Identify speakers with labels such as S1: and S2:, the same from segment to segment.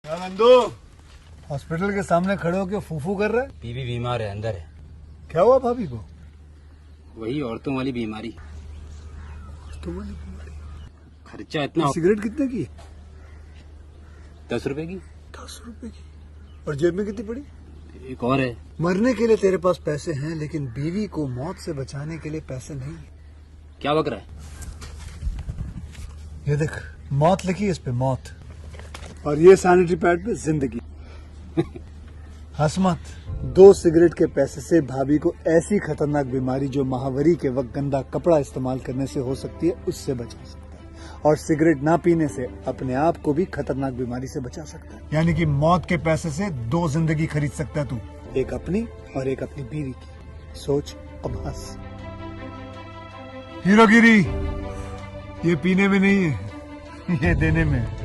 S1: क्या नंदू हॉस्पिटल के सामने खड़े होकर फूफू कर रहा है?
S2: बीवी बीमार है, अंदर है।
S1: क्या हुआ भाभी को?
S2: वही औरतों वाली बीमारी।
S1: तुम्हारी बीमारी?
S2: खर्चा इतना।
S1: सिगरेट कितने की?
S2: 10 रुपए की।
S1: 10 रुपए की। और जेब में कितनी पड़ी?
S2: एक और है।
S1: मरने के लिए तेरे पास पैसे हैं, लेकिन बीवी को मौत से बचाने के लिए पैसे नहीं है।
S2: क्या बक रहा है?
S1: ये देख, मौत लिखी है इस पे, मौत। और ये सैनिटरी पैड पे जिंदगी। हंस मत। 2 सिगरेट के पैसे से भाभी को ऐसी खतरनाक बीमारी जो महावरी के वक्त गंदा कपड़ा इस्तेमाल करने से हो सकती है, उससे बचा सकता है। और सिगरेट ना पीने से अपने आप को भी खतरनाक बीमारी से बचा सकता है। यानी कि मौत के पैसे से 2 जिंदगी खरीद सकता है तू, एक अपनी और एक अपनी बीवी की। सोच, अब हंस। हीरोगिरी ये पीने में नहीं है, ये देने में है।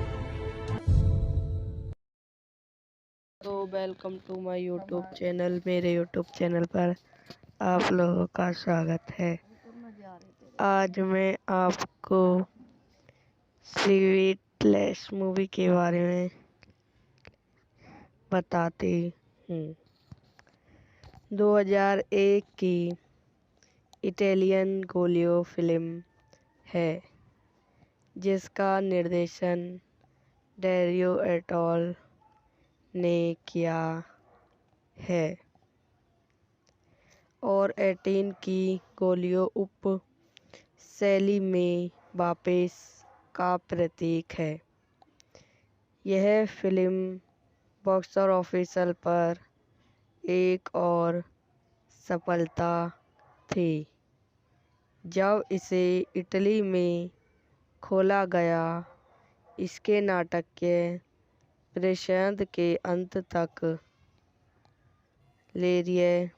S3: तो welcome to my YouTube channel. मेरे यूट्यूब चैनल पर आप लोगों का स्वागत है। आज मैं आपको स्लीपलेस मूवी के बारे में बताती हूँ। 2001 की इटालियन गोलियो फिल्म है जिसका निर्देशन डेरियो एटोल ने किया है और 18 की गोलियों उप शैली में वापस का प्रतीक है। यह फिल्म बॉक्स ऑफिस पर एक और सफलता थी जब इसे इटली में खोला गया। इसके नाटकीय प्रदर्शन के अंत तक लेरिए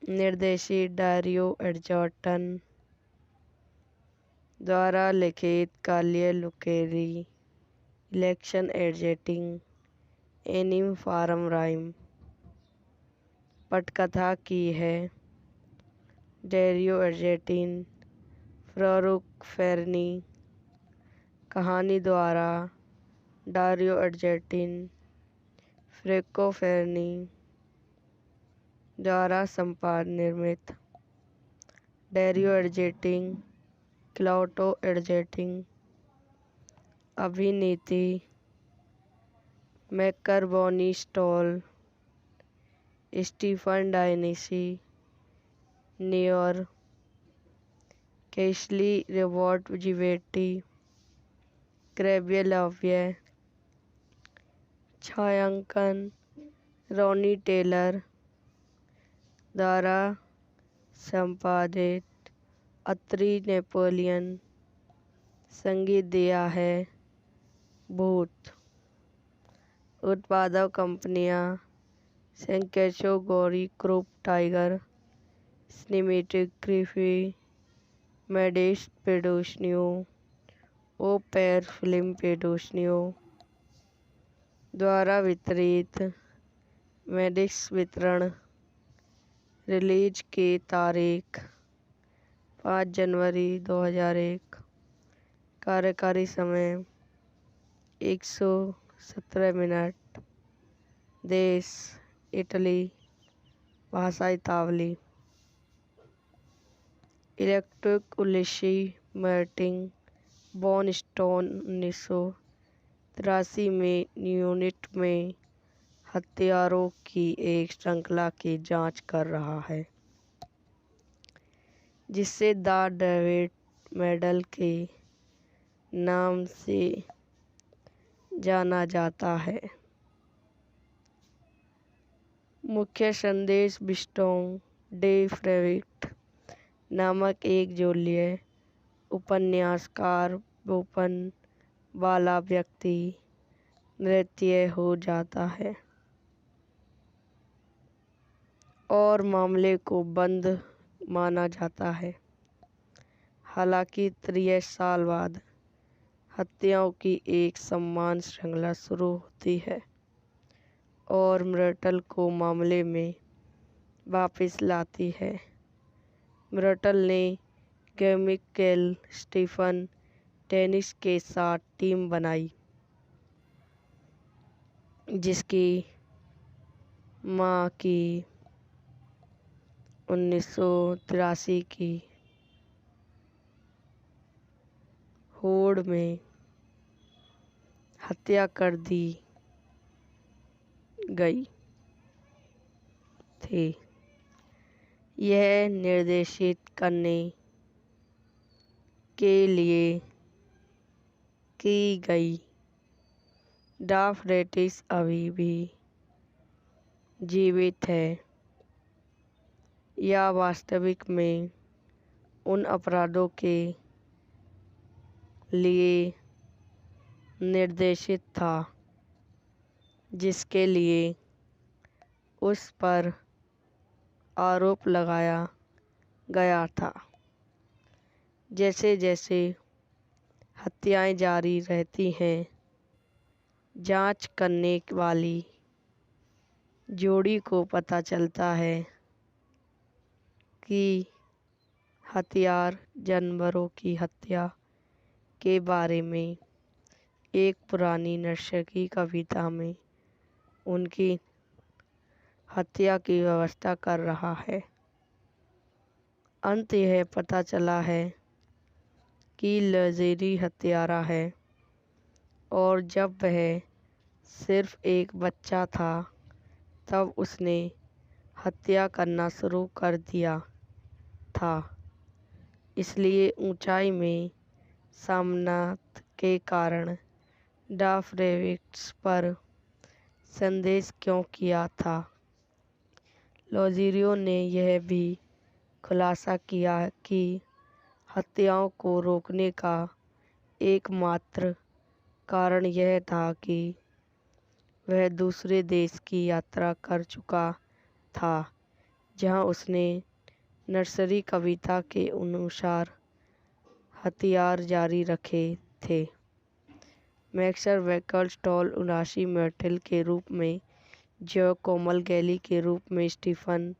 S3: निर्देशित डारियो अर्जोटन द्वारा लिखित Kaliya लुकेरी election editing एनिम form rhyme पटकथा की है डेरियो अर्जेटिन फारूक फेरनी। कहानी द्वारा डारियो अर्जेटिन फ्रेको फेरनी द्वारा निर्मित। डेरियो अर्जेटिन क्लाउटो अर्जेटिन अभिनीति मैकरबोनी स्टॉल स्टीफन डायनेसी नियर केशली रिवॉर्ड जिवेटी क्रेबियलाव्य। छायांकन रॉनी टेलर द्वारा संपादित अत्री नेपोलियन। संगीत दिया है भूत। उत्पादक कंपनियां सेंकेशो गौरी ग्रुप टाइगर सिनेमेटिक ग्रिफी मेडिस पेडोशनियो ओपेर फिल्म पेडोशनियो द्वारा वितरित। मेडिक्स वितरण। रिलीज की तारीख 5 जनवरी 2001। कार्यकारी समय 117 मिनट। देश इटली। भाषा इतावली। इलेक्ट्रिक उलिशी मार्टिन बॉन स्टोन 1983 में यूनिट में हत्यारों की एक श्रृंखला की जांच कर रहा है जिसे द डेविड मेडल के नाम से जाना जाता है। मुख्य संदेश बिस्टोन डे फ्रेविट नामक एक जोलिए उपन्यासकार बोपन वाला व्यक्ति नृत्य हो जाता है और मामले को बंद माना जाता है। हालांकि 30 साल बाद हत्याओं की एक समान श्रृंखला शुरू होती है और मर्टल को मामले में वापस लाती है। मर्टल ने गेमिकेल स्टीफन टेनिस के साथ टीम बनाई, जिसकी मां की 1983 की होड़ में हत्या कर दी गई थी। यह निर्देशित करने के लिए की गई डाफरेटिस अभी भी जीवित है या वास्तविक में उन अपराधों के लिए निर्देशित था जिसके लिए उस पर आरोप लगाया गया था। जैसे जैसे हत्याएं जारी रहती हैं, जांच करने वाली जोड़ी को पता चलता है कि हथियार जानवरों की हत्या के बारे में एक पुरानी नर्सरी कविता में उनकी हत्या की व्यवस्था कर रहा है। अंत यह पता चला है कि लज़ेरी हत्यारा है, और जब वह सिर्फ एक बच्चा था तब उसने हत्या करना शुरू कर दिया था। इसलिए ऊंचाई में सामनात के कारण डाफरेविट्स पर संदेश क्यों किया था। लोज़ेरियो ने यह भी खुलासा किया कि हत्याओं को रोकने का एकमात्र कारण यह था कि वह दूसरे देश की यात्रा कर चुका था जहां उसने नर्सरी कविता के अनुसार हथियार जारी रखे थे। मैक्सर वेकलस्टॉल 79 मेटल के रूप में, जो कोमल गैली के रूप में, स्टीफन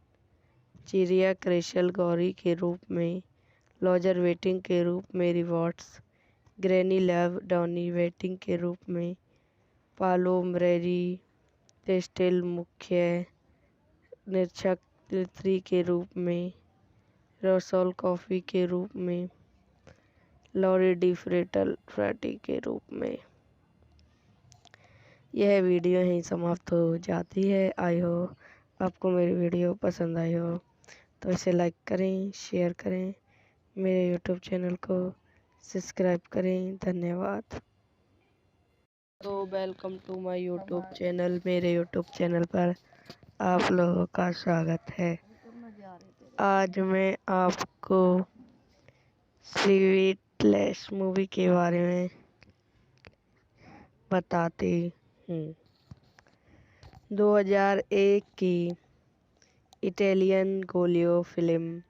S3: चिरिया क्रेशल गौरी के रूप में, लॉजर वेटिंग के रूप में, रिवॉर्ड्स ग्रैनी लेव डॉनी वेटिंग के रूप में, पालो मरेरी टेस्टेल मुख्य निरीक्षक 3 के रूप में, रोसोल कॉफ़ी के रूप में, लॉरी डी फ्रेटी के रूप में। यह वीडियो यहीं समाप्त हो जाती है। आई हो आपको मेरी वीडियो पसंद आई हो तो इसे लाइक करें, शेयर करें, मेरे यूट्यूब चैनल को सब्सक्राइब करें। धन्यवाद। तो welcome to my YouTube channel. मेरे यूट्यूब चैनल पर आप लोगों का स्वागत है। आज मैं आपको स्लीपलेस मूवी के बारे में बताती हूँ। 2001 की इटालियन गोलियो फिल्म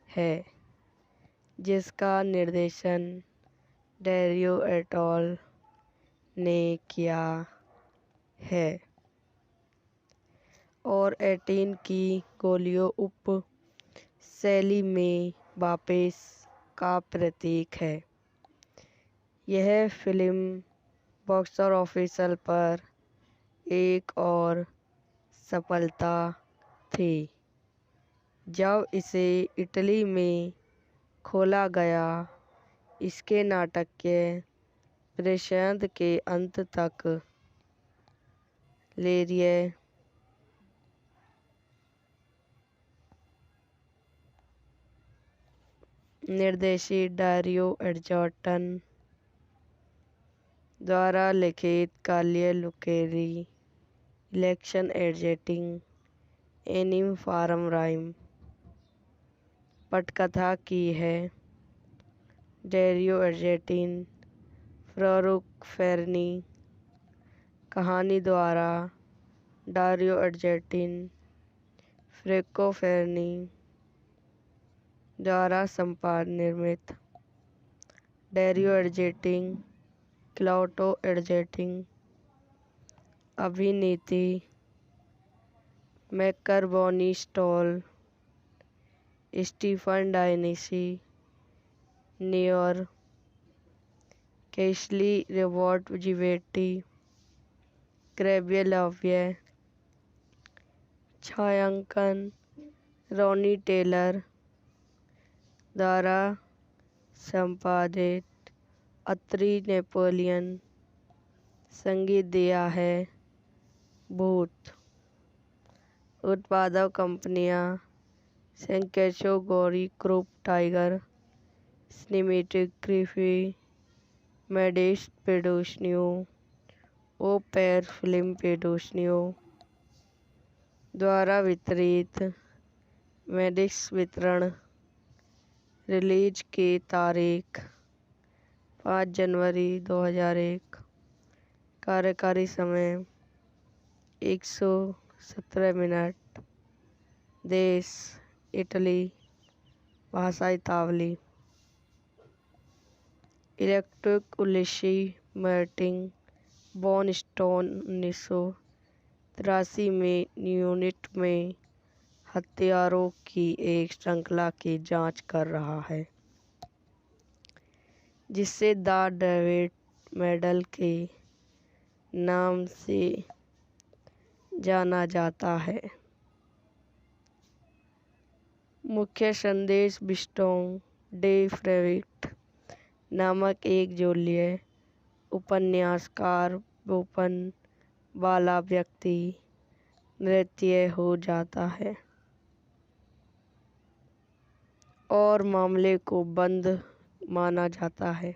S3: है जिसका निर्देशन डेरियो एटोल ने किया है और 18 की गोलियो उप शैली में वापस का प्रतीक है। यह फिल्म बॉक्स ऑफिस पर एक और सफलता थी जब इसे इटली में खोला गया। इसके नाटकीय प्रदर्शन के अंत तक लेरिए निर्देशित डारियो अर्जेंटो द्वारा लिखित Kaliya लुकेरी election editing एनिम form rhyme पटकथा की है डेरियो अर्जेंटो, फारूक फेरनी। कहानी द्वारा डारियो अर्जेंटो, फ्रेंको फेरनी द्वारा संपादन निर्मित। Dario Argento, Claudio Argento. अभिनेत्री मैकर बोनी स्टॉल, स्टीफन डायनेसी, नियर केशली रिवॉर्ड जिवेटी क्रेबियलव्य छायांकन रोनी टेलर द्वारा संपादित अत्रि नेपोलियन संगीत दिया है भूत उत्पादक कंपनियां सेंकेशो गौरी क्रूप टाइगर सिनेमेटिक ग्रिफी मेडिस पेडोशनियो ओपेर फिल्म पेडोशनियो द्वारा वितरित मेडिक्स वितरण रिलीज की तारीख 5 जनवरी 2001 कार्यकारी समय 117 मिनट देश इटली भाषा इतावली इलेक्ट्रिक उलिशी मार्टिन बॉन स्टोन 1983 में यूनिट में हथियारों की एक श्रृंखला की जांच कर रहा है जिसे द डेविड मेडल के नाम से जाना जाता है। मुख्य संदेश बिस्टोन डे फ्रेविट नामक एक जोलीय उपन्यासकार ओपन वाला व्यक्ति नृत्य हो जाता है और मामले को बंद माना जाता है।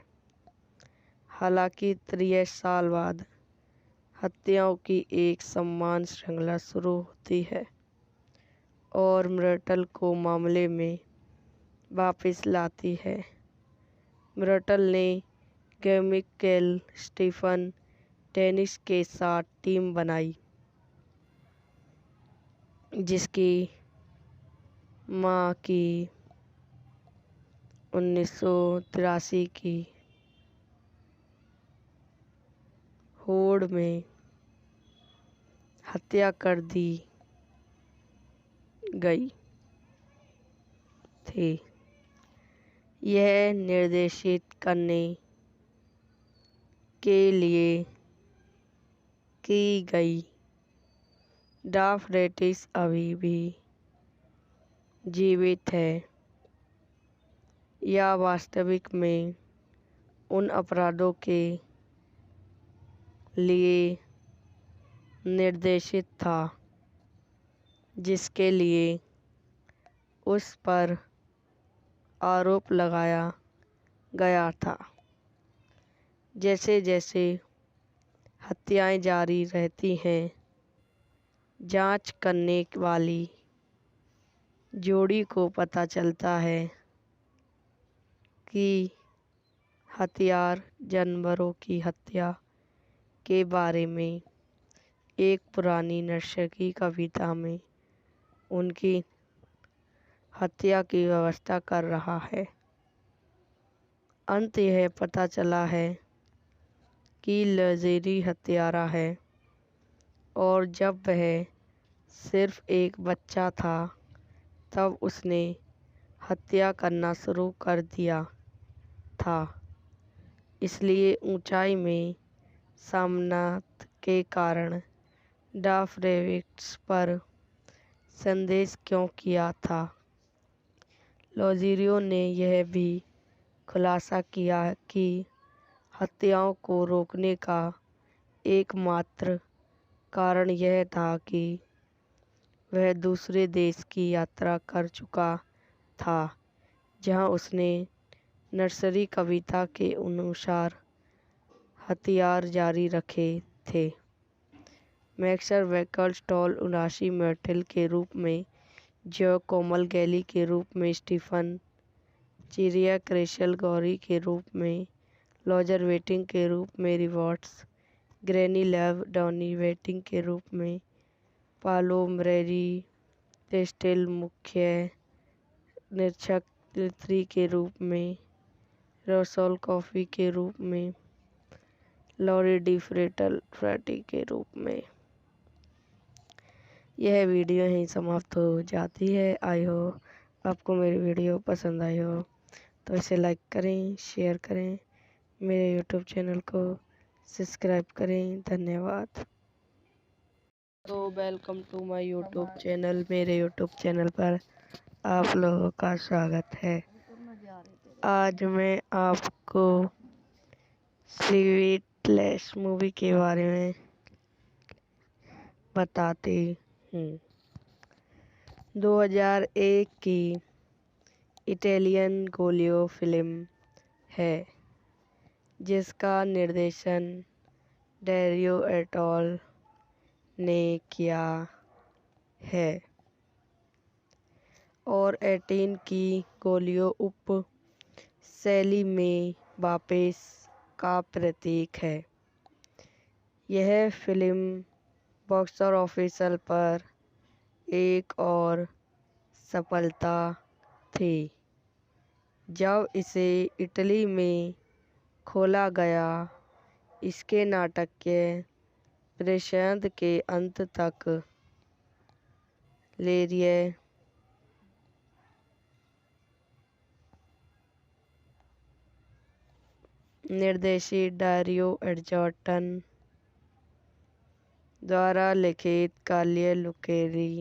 S3: हालांकि 30 साल बाद हत्याओं की एक समान श्रृंखला शुरू होती है और मर्टल को मामले में वापस लाती है। मर्टल ने केमिकल स्टीफन टेनिस के साथ टीम बनाई जिसकी मां की 1983 की होड़ में हत्या कर दी गई थी। यह निर्देशित करने के लिए की गई डाफ्रेटिस अभी भी जीवित है या वास्तविक में उन अपराधों के लिए निर्देशित था जिसके लिए उस पर आरोप लगाया गया था। जैसे जैसे हत्याएं जारी रहती हैं जांच करने वाली जोड़ी को पता चलता है कि हथियार जानवरों की हत्या के बारे में एक पुरानी नर्सरी कविता में उनकी हत्या की व्यवस्था कर रहा है। अंत यह पता चला है कि लजेरी हत्यारा है और जब वह सिर्फ एक बच्चा था तब उसने हत्या करना शुरू कर दिया था। इसलिए ऊंचाई में सामनात के कारण डाफ्रेविट्स पर संदेश क्यों किया था। लोजिरियो ने यह भी खुलासा किया कि हत्याओं को रोकने का एकमात्र कारण यह था कि वह दूसरे देश की यात्रा कर चुका था जहां उसने नर्सरी कविता के अनुसार हथियार जारी रखे थे। मैक्सर वैकल स्टॉल 79 मर्टल के रूप में जो कोमल गैली के रूप में स्टीफन चिरिया क्रेशल गौरी के रूप में लॉजर वेटिंग के रूप में रिवॉर्ड्स ग्रैनी लेव डॉनी वेटिंग के रूप में पालो मरेरी टेस्टेल मुख्य निरीक्षक 3 के रूप में रोसोल कॉफ़ी के रूप में लॉरी डी फ्रेटी के रूप में। यह वीडियो यहीं समाप्त हो जाती है। आई हो आपको मेरी वीडियो पसंद आई हो तो इसे लाइक करें, शेयर करें, मेरे यूट्यूब चैनल को सब्सक्राइब करें। धन्यवाद। तो welcome to my YouTube channel. मेरे यूट्यूब चैनल पर आप लोगों का स्वागत है। आज मैं आपको स्वीटलेस मूवी के बारे में बताती हूँ। 2001 की इटालियन गोलियो फिल्म है जिसका निर्देशन डेरियो एटोल ने किया है और 18 की गोलियो उप शैली में वापस का प्रतीक है। यह फिल्म बॉक्स ऑफिस पर एक और सफलता थी जब इसे इटली में खोला गया। इसके नाटकीय प्रदर्शन के अंत तक लेरिए निर्देशित डारियो अर्जोटन द्वारा लिखित कालिया लुकेरी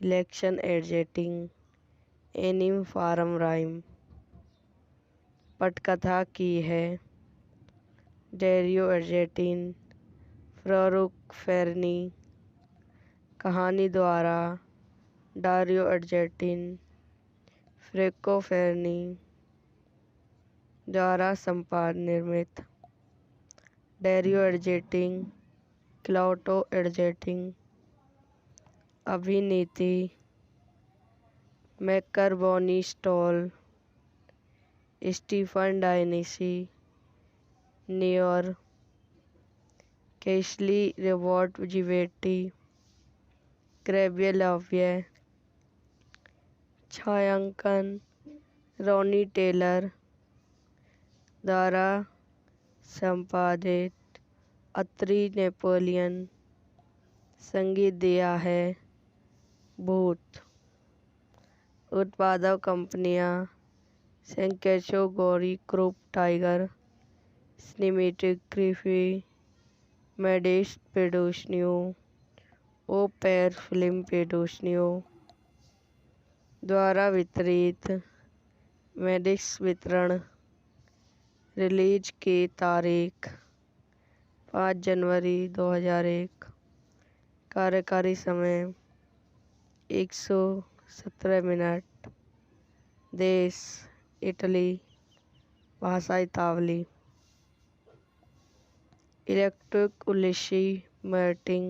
S3: इलेक्शन एडजेटिंग एनिम फारम राइम पटकथा की है। डेरियो अर्जेटिन फारूक फेरनी कहानी द्वारा डारियो अर्जेटिन फ्रेको फेरनी द्वारा संपादन निर्मित। डेरियो अर्जेटिन क्लाउटो अर्जेटिन अभिनीति मैकरबोनी स्टॉल स्टीफन डायनिसी नियर केशली रिवॉर्ड जिवेटी क्रेबियलाव्य छायांकन रॉनी टेलर द्वारा संपादित अत्री नेपोलियन संगीत दिया है। भूत उत्पादक कंपनियां सेंकेशो गौरी क्रूप टाइगर सिनेमेटिक ग्रिफी मेडिस पेडोशनियो ओपेर फिल्म पेडोशनियो द्वारा वितरित। मेडिक्स वितरण रिलीज की तारीख 5 जनवरी 2001। कार्यकारी समय 117 मिनट। देश इटली। भाषा इतावली। इलेक्ट्रिक उलिशी मार्टिन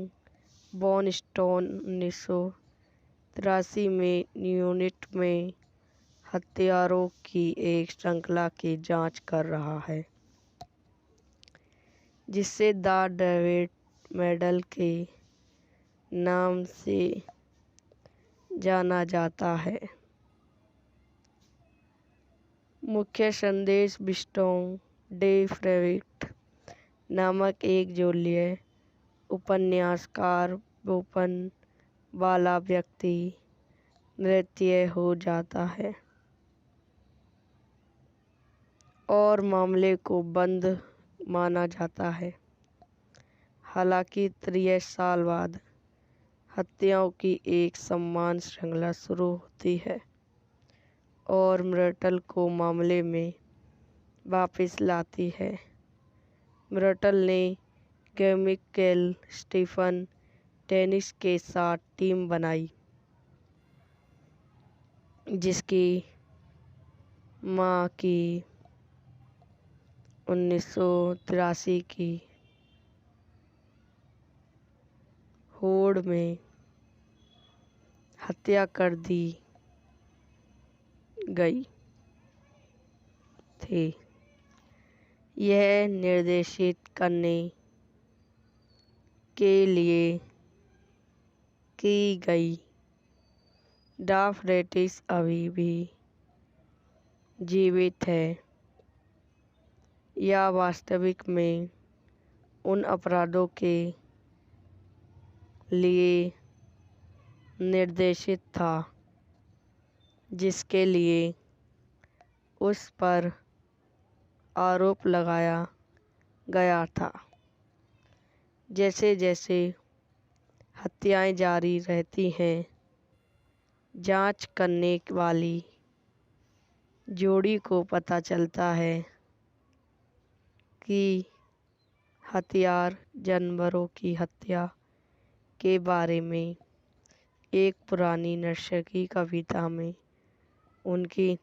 S3: बॉन स्टोन 1983 में यूनिट में हत्यारों की एक श्रृंखला की जांच कर रहा है जिसे द डेविड मेडल के नाम से जाना जाता है। मुख्य संदेश बिस्टोन डे फ्रेविट नामक एक जोलिए उपन्यासकार ओपन वाला व्यक्ति नृत्य हो जाता है और मामले को बंद माना जाता है। हालांकि 30 साल बाद हत्याओं की एक समान श्रृंखला शुरू होती है और मर्टल को मामले में वापस लाती है। मर्टल ने केमिकल स्टीफन टेनिस के साथ टीम बनाई जिसकी मां की 1983 की होड़ में हत्या कर दी गई थी। यह निर्देशित करने के लिए की गई। डाफरेटिस अभी भी जीवित है या वास्तविक में उन अपराधों के लिए निर्देशित था जिसके लिए उस पर आरोप लगाया गया था। जैसे जैसे हत्याएं जारी रहती हैं, जांच करने वाली जोड़ी को पता चलता है कि हथियार जानवरों की हत्या के बारे में एक पुरानी नर्सरी कविता में उनकी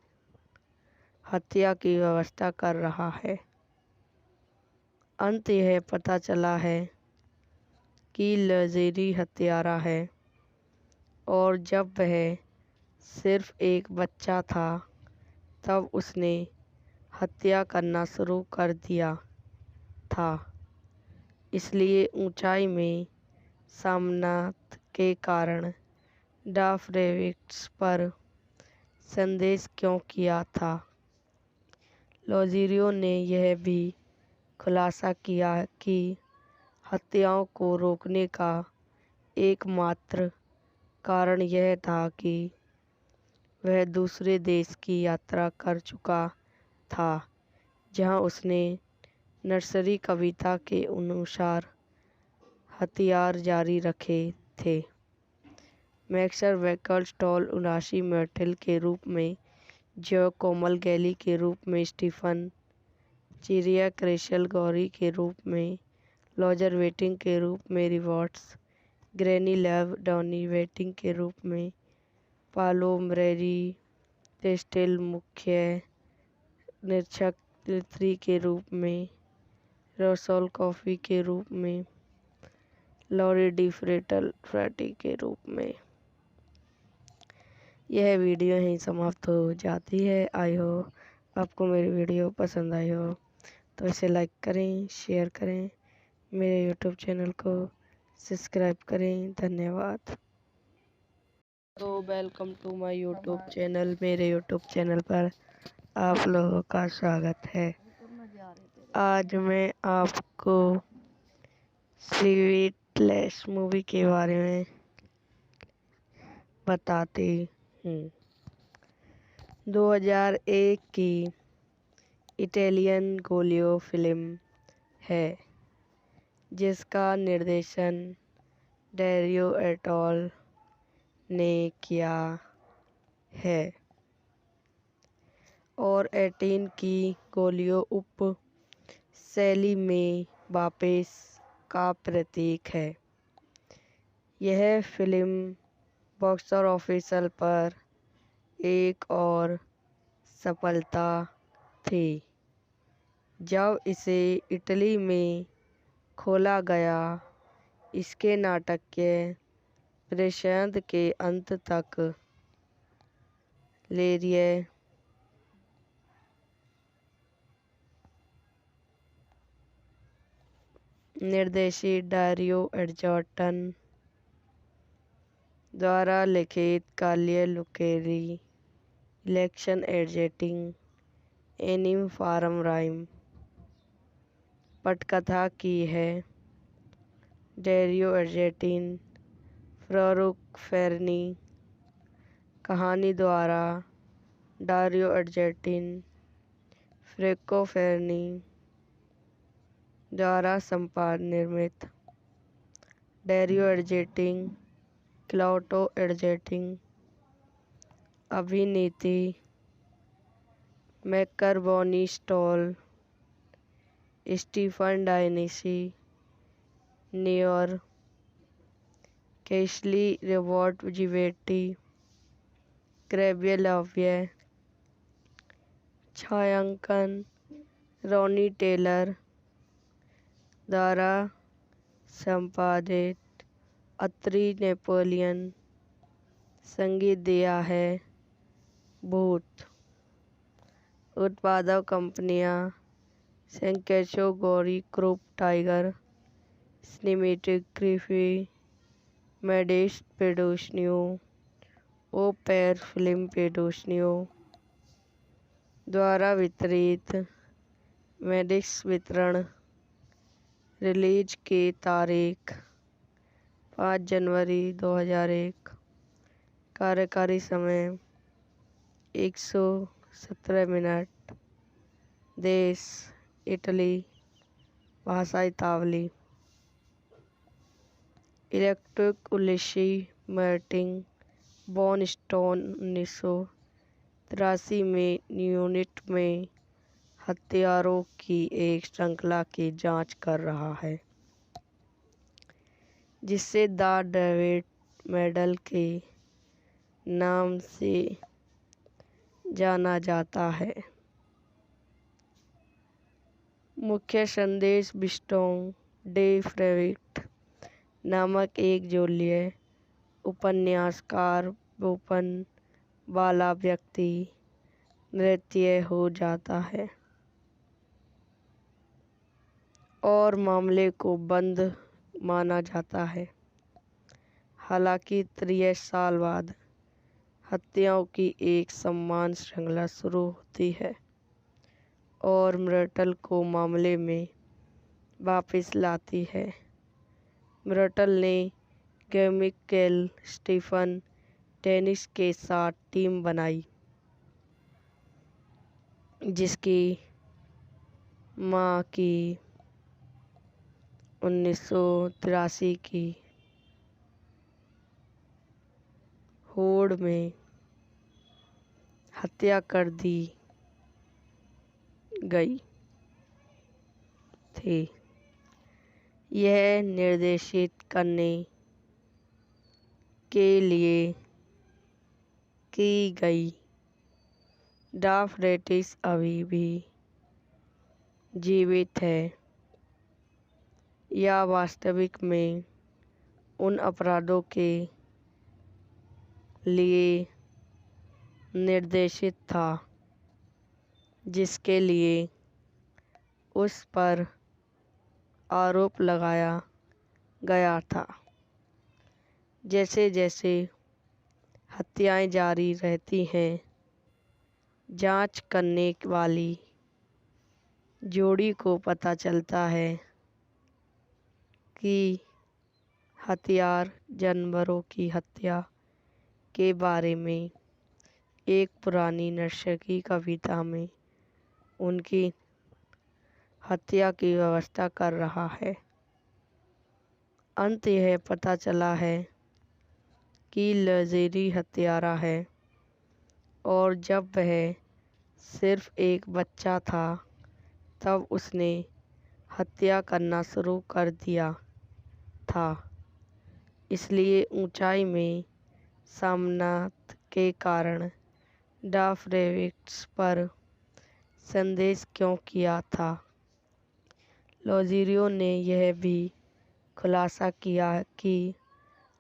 S3: हत्या की व्यवस्था कर रहा है। अंत यह पता चला है कि लजेरी हत्यारा है और जब वह सिर्फ एक बच्चा था तब उसने हत्या करना शुरू कर दिया था। इसलिए ऊंचाई में सामनात के कारण डाफ्रेविक्स पर संदेश क्यों किया था। लॉज़ेरियो ने यह भी खुलासा किया कि हत्याओं को रोकने का एकमात्र कारण यह था कि वह दूसरे देश की यात्रा कर चुका था जहां उसने नर्सरी कविता के अनुसार हथियार जारी रखे थे। मैक्सर वैकल स्टॉल 79 मेटल के रूप में, जो कोमल गैली के रूप में, स्टीफन चिरिया क्रेशल गौरी के रूप में, लॉजर वेटिंग के रूप में, rewards granny lab Donny waiting के रूप में, पालो मरेरी टेस्टेल मुख्य निरीक्षक 3 के रूप में, रसोल कॉफ़ी के रूप में, लॉरी डी फ्रेटी के रूप में। यह वीडियो यहीं समाप्त हो जाती है। आई हो आपको मेरी वीडियो पसंद आई हो तो इसे लाइक करें, शेयर करें, मेरे यूट्यूब चैनल को सब्सक्राइब करें। धन्यवाद। तो welcome to my YouTube channel. मेरे यूट्यूब चैनल पर आप लोगों का स्वागत है। आज मैं आपको स्वीटलेस मूवी के बारे में बताती हूँ। 2001 की इटालियन गोलियो फिल्म है जिसका निर्देशन डेरियो एटोल ने किया है और 18 की गोलियो उप शैली में वापस का प्रतीक है। यह फिल्म बॉक्स ऑफिस पर एक और सफलता थी जब इसे इटली में खोला गया। इसके नाटकीय प्रदर्शन के अंत तक लेरिए निर्देशित डारियो अर्जेंटो द्वारा लिखित काल्ये लुकेरी इलेक्शन एडिटिंग एनिम फारम राइम पटकथा की है डेरियो अर्जेंटो, फारूक फेरनी। कहानी द्वारा डारियो अर्जेंटो, फ्रेंको फेरनी द्वारा निर्मित। Dario Argento, Claudio Argento. अभिनेत्री मैकबर्नी स्टॉल, स्टीफन डायनेसी नियर, Caselli Roberto Zibetti, Gabriele Lavia. छायांकन रॉनी टेलर द्वारा संपादित। अत्री नेपोलियन। संगीत दिया है भूत। उत्पादक कंपनियां सेंकेशो गौरी ग्रुप टाइगर सिनेमैटिक ग्रिफी मेडिस पेडोशनियो ओपेर फिल्म पेडोशनियो द्वारा वितरित। मेडिक्स वितरण। रिलीज की तारीख 5 जनवरी 2001। कार्यकारी समय 17 मिनट। देश इटली। भाषा इतावली। इलेक्ट्रिक उलिशी मार्टिन बॉनस्टोन 1983 में यूनिट में हथियारों की एक श्रृंखला की जांच कर रहा है, जिसे द डेविड मेडल के नाम से जाना जाता है। मुख्य संदेश बिस्टोन डे फ्रेविट नामक एक जोलीय उपन्यासकार ओपन वाला व्यक्ति नृत्य हो जाता है और मामले को बंद माना जाता है। हालांकि 63 साल बाद हत्याओं की एक समान श्रृंखला शुरू होती है और मर्टल को मामले में वापस लाती है। मर्टल ने केमिकल स्टीफन टेनिस के साथ टीम बनाई, जिसकी मां की 1983 की होड़ में हत्या कर दी गई थी। यह निर्देशित करने के लिए की गई। डाफरेटिस अभी भी जीवित है या वास्तविक में उन अपराधों के लिए निर्देशित था जिसके लिए उस पर आरोप लगाया गया था। जैसे जैसे हत्याएं जारी रहती हैं, जांच करने वाली जोड़ी को पता चलता है कि हथियार जानवरों की हत्या के बारे में एक पुरानी नर्सरी कविता में उनकी हत्या की व्यवस्था कर रहा है। अंत यह पता चला है कि लजेरी हत्यारा है और जब वह सिर्फ एक बच्चा था तब उसने हत्या करना शुरू कर दिया था। इसलिए ऊंचाई में सामनात के कारण डाफरेविट्स पर संदेश क्यों किया था। लोज़ेरियो ने यह भी खुलासा किया कि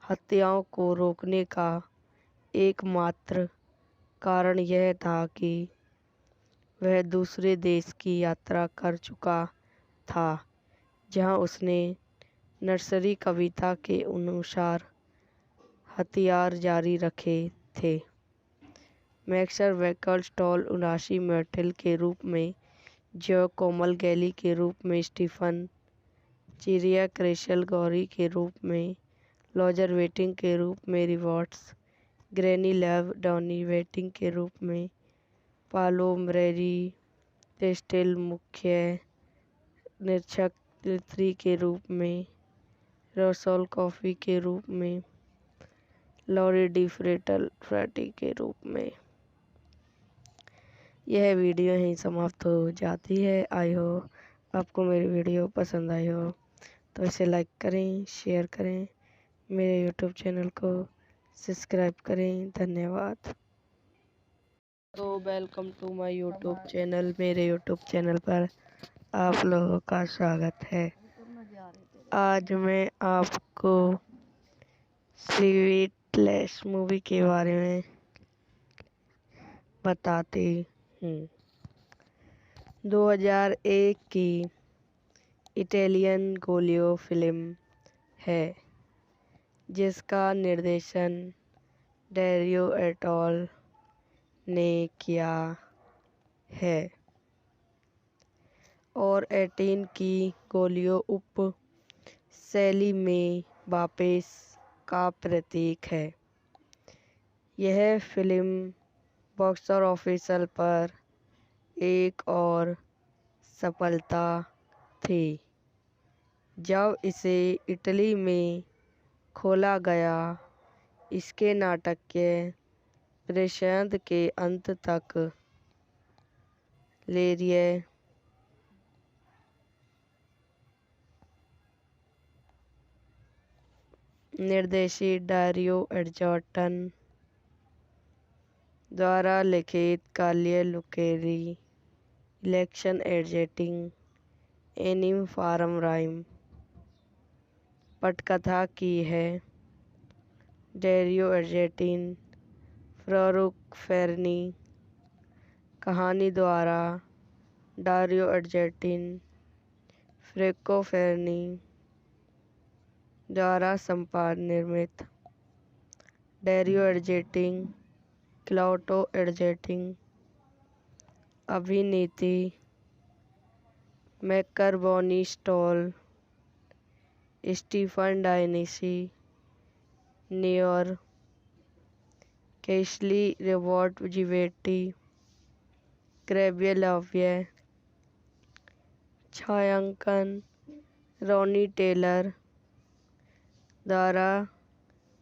S3: हत्याओं को रोकने का एकमात्र कारण यह था कि वह दूसरे देश की यात्रा कर चुका था जहां उसने नर्सरी कविता के अनुसार हथियार जारी रखे थे। मैक्सर वैकल स्टॉल 79 मर्टल के रूप में, जो कोमल गैली के रूप में, स्टीफन चिरिया क्रेशल गौरी के रूप में, लॉजर वेटिंग के रूप में, रिवॉर्ड्स ग्रैनी लेव डॉनी वेटिंग के रूप में, पालो मरेरी टेस्टेल मुख्य निरीक्षक 3 के रूप में, रोसोल कॉफ़ी के रूप में, लॉरी डी फ्रेटी के रूप में। यह वीडियो यहीं समाप्त हो जाती है। आई हो आपको मेरी वीडियो पसंद आई हो तो इसे लाइक करें, शेयर करें, मेरे यूट्यूब चैनल को सब्सक्राइब करें। धन्यवाद। तो welcome to my YouTube channel. मेरे यूट्यूब चैनल पर आप लोगों का स्वागत है। आज मैं आपको स्वीटलेस मूवी के बारे में बताती हूँ। 2001 की इटालियन गोलियो फिल्म है जिसका निर्देशन डेरियो एटोल ने किया है और 18 की गोलियो उप शैली में वापस का प्रतीक है। यह फिल्म बॉक्स ऑफिस पर एक और सफलता थी जब इसे इटली में खोला गया। इसके नाटक के प्रदर्शन के अंत तक लेरिये निर्देशित डारियो अर्जोटन द्वारा लिखित काल्ये लुकेरी इलेक्शन एडजेटिंग एनिम फारम राइम पटकथा की है डारियो अर्जेटिन फारूक फेरनी। कहानी द्वारा डारियो अर्जेटिन फ्रेको फेरनी द्वारा निर्मित। डारियो अर्जेटिन क्लाउटो अर्जेटिन अभिनीति मैकरबोनी स्टॉल स्टीफन डायनिसी नियर केशली रिवॉर्ड जिवेटी क्रेबियलाव्य छायांकन रॉनी टेलर द्वारा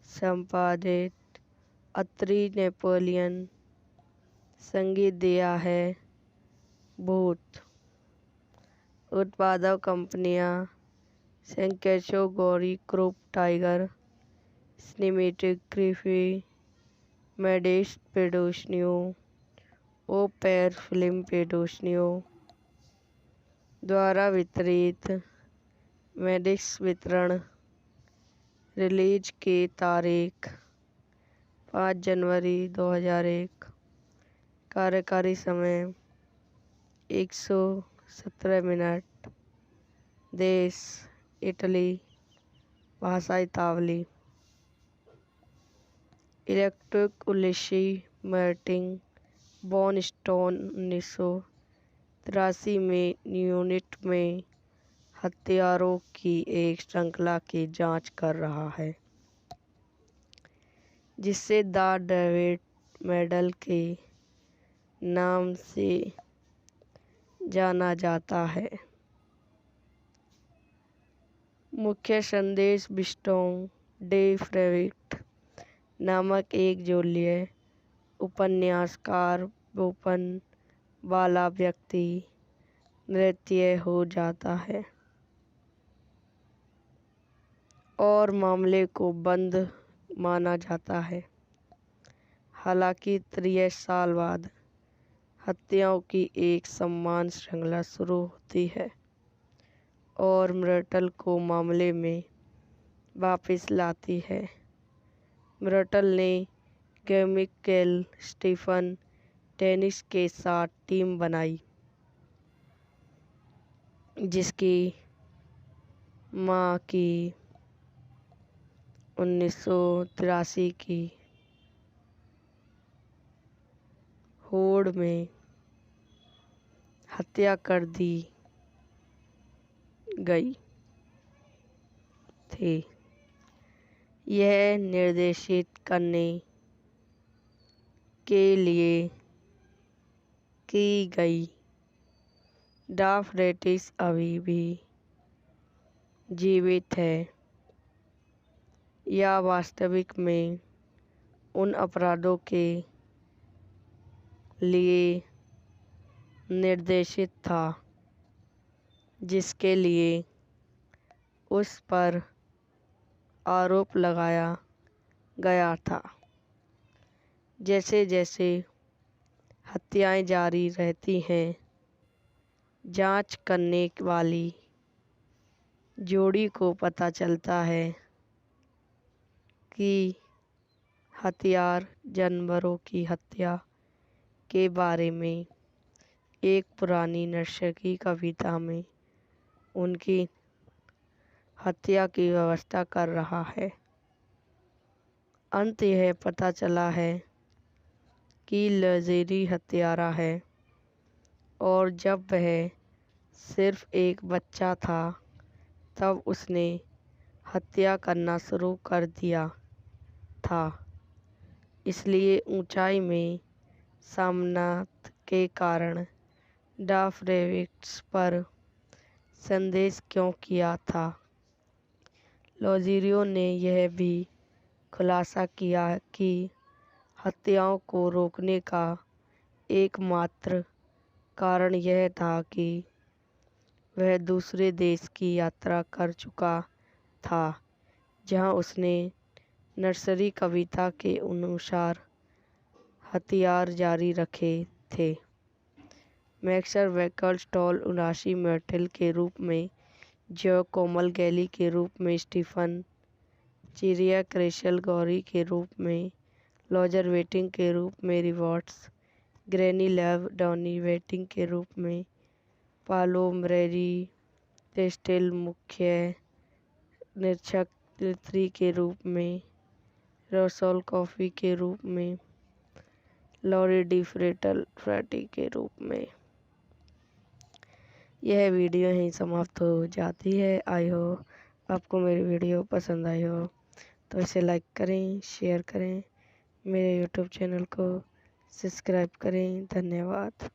S3: संपादित अत्री नेपोलियन संगीत दिया है भूत। उत्पादक कंपनियां सेंकेशो गौरी क्रूप टाइगर सिनेमेटिक ग्रिफी मेडिस पेडोशनियो ओपेर फिल्म पेडोशनियो द्वारा वितरित। मेडिक्स वितरण रिलीज की तारीख 5 जनवरी 2001। कार्यकारी समय 117 मिनट। देश इटली। भाषा इतावली। इलेक्ट्रिक उलिशी मार्टिन बॉन स्टोन 1983 में यूनिट में हथियारों की एक श्रृंखला की जांच कर रहा है जिसे द डेविड मेडल के नाम से जाना जाता है। मुख्य संदेश बिस्टोन डे फ्रेविट नामक एक जोलीय उपन्यासकार बोपन वाला व्यक्ति नृत्य हो जाता है और मामले को बंद माना जाता है। हालांकि 30 साल बाद हत्याओं की एक समान श्रृंखला शुरू होती है और मर्टल को मामले में वापस लाती है। मर्टल ने केमिकल स्टीफन टेनिस के साथ टीम बनाई जिसकी मां की 1983 की होड़ में हत्या कर दी गई थी। यह निर्देशित करने के लिए की गई। डाफरेटिस अभी भी जीवित है या वास्तविक में उन अपराधों के लिए निर्देशित था जिसके लिए उस पर आरोप लगाया गया था। जैसे जैसे हत्याएं जारी रहती हैं, जांच करने वाली जोड़ी को पता चलता है कि हथियार जानवरों की हत्या के बारे में एक पुरानी नर्सरी कविता में उनकी हत्या की व्यवस्था कर रहा है। अंत यह पता चला है कि लजेरी हत्यारा है और जब वह सिर्फ एक बच्चा था तब उसने हत्या करना शुरू कर दिया था। इसलिए ऊंचाई में सामनात के कारण डाफ्रेविक्स पर संदेश क्यों किया था। लॉज़ेरियो ने यह भी खुलासा किया कि हत्याओं को रोकने का एकमात्र कारण यह था कि वह दूसरे देश की यात्रा कर चुका था जहां उसने नर्सरी कविता के अनुसार हथियार जारी रखे थे। मैक्सर वेकलस्टॉल 79 मेटल के रूप में, जो कोमल गैली के रूप में, स्टीफन चिरिया क्रेशल गौरी के रूप में, लॉजर वेटिंग के रूप में, रिवॉर्ड्स ग्रैनी लेव डॉनी वेटिंग के रूप में, पालो मरेरी टेस्टेल मुख्य निरीक्षक 3 के रूप में, रोसोल कॉफ़ी के रूप में, लॉरी डी फ्रेटी के रूप में। यह वीडियो यहीं समाप्त हो जाती है। आई हो आपको मेरी वीडियो पसंद आई हो तो इसे लाइक करें, शेयर करें, मेरे यूट्यूब चैनल को सब्सक्राइब करें। धन्यवाद।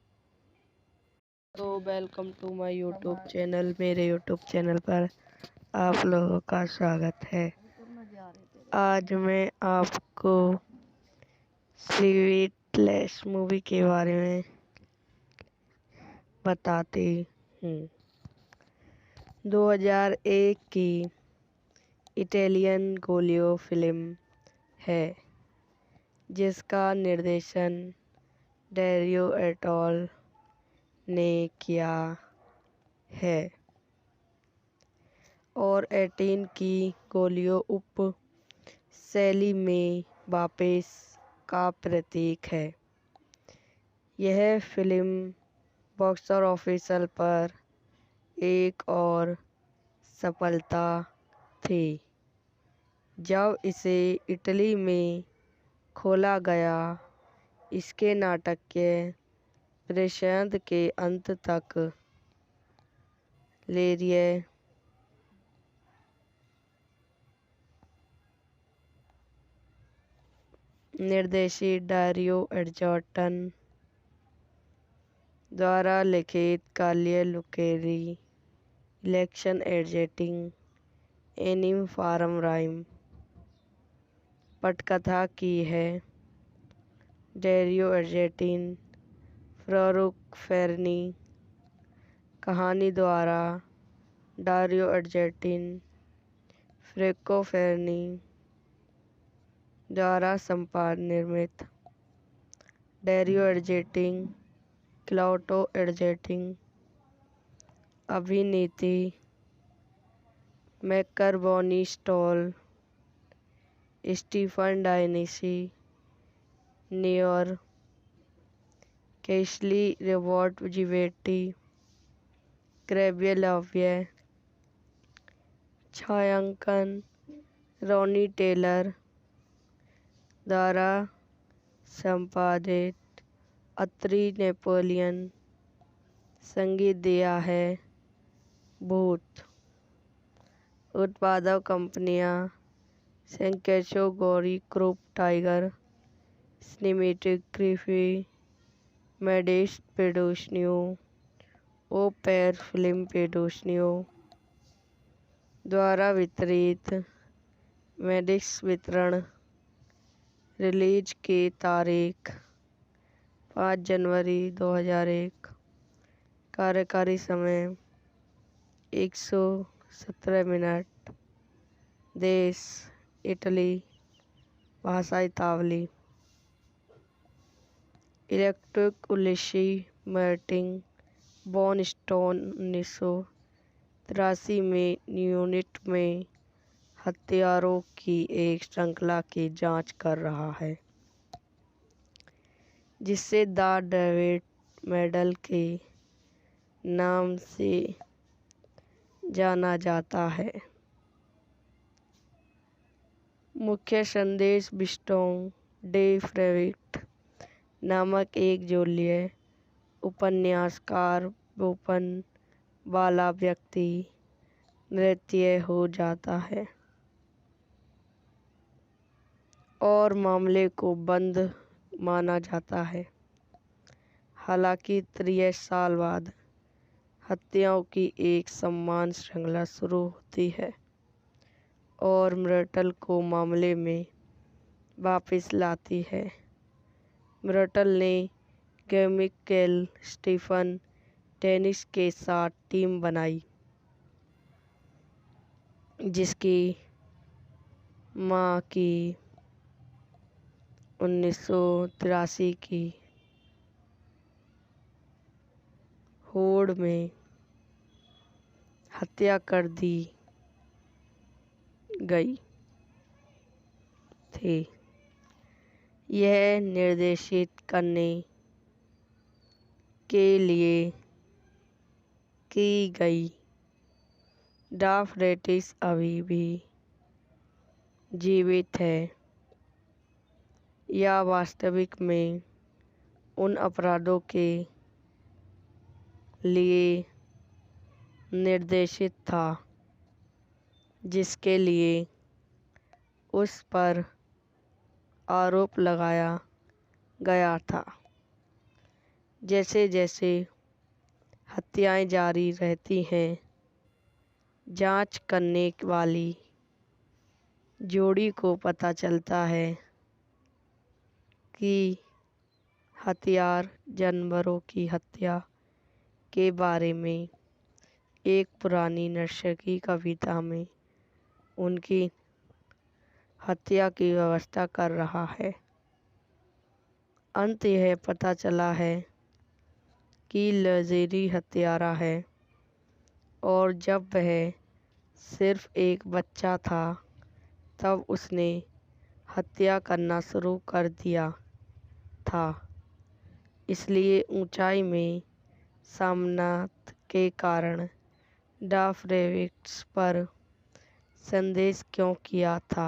S3: तो welcome to my YouTube channel. मेरे यूट्यूब चैनल पर आप लोगों का स्वागत है। आज मैं आपको स्लीपलेस मूवी के बारे में बताती हूँ। 2001 की इटालियन गोलियो फिल्म है जिसका निर्देशन डेरियो एटोल ने किया है और 18 की गोलियो उप शैली में वापस का प्रतीक है। यह फिल्म बॉक्स ऑफिस पर एक और सफलता थी जब इसे इटली में खोला गया। इसके नाटकीय प्रदर्शन के अंत तक लेरिए निर्देशित डारियो अर्जेंटो द्वारा लिखित Kaliya लुकेरी election editing एनिम form rhyme पटकथा की है। डेरियो अर्जेंटो फारूक फेरनी कहानी द्वारा डारियो अर्जेंटो फ्रेंको फेरनी द्वारा निर्मित। डेरियो अर्जेंटो क्लाउडियो अर्जेंटो अभिनीति मैकबर्नी स्टॉल स्टीफन डायनेसी नियर कैशली रिवॉर्ड जिवेटी क्रेबियलाव्य छायांकन रॉनी टेलर द्वारा संपादित अत्री नेपोलियन संगीत दिया है। भूत उत्पादक कंपनियां सेंकेशो गौरी क्रूप टाइगर सिनेमेटिक ग्रिफी मेडिस पेडोशनियो ओ पैर फिल्म पेडोशनियो द्वारा वितरित। मेडिक्स वितरण रिलीज की तारीख 5 जनवरी 2001। कार्यकारी समय 117 मिनट। देश इटली। भाषा इतालवी। इलेक्ट्रिक उलिशी मार्टिन बॉन स्टोन 1983 में यूनिट में हत्यारों की एक श्रृंखला की जांच कर रहा है जिसे द डेविड मेडल के नाम से जाना जाता है। मुख्य संदेश बिस्टोन डे फ्रेविट नामक एक जोलिए उपन्यासकार ओपन वाला व्यक्ति नृत्य हो जाता है और मामले को बंद माना जाता है। हालांकि 63 साल बाद हत्याओं की एक समान श्रृंखला शुरू होती है और मिर्टल को मामले में वापस लाती है। मिर्टल ने केमिकल स्टीफन टेनिस के साथ टीम बनाई, जिसकी मां की 1983 की होड़ में हत्या कर दी गई थी। यह निर्देशित करने के लिए की गई। डाफरेटिस अभी भी जीवित है या वास्तविक में उन अपराधों के लिए निर्देशित था जिसके लिए उस पर आरोप लगाया गया था। जैसे जैसे हत्याएं जारी रहती हैं, जांच करने वाली जोड़ी को पता चलता है कि हथियार जानवरों की हत्या के बारे में एक पुरानी नर्सरी कविता में उनकी हत्या की व्यवस्था कर रहा है। अंत यह पता चला है कि लजेरी हत्यारा है और जब वह सिर्फ एक बच्चा था तब उसने हत्या करना शुरू कर दिया था। इसलिए ऊंचाई में सामनात के कारण डाफरेविट्स पर संदेश क्यों किया था।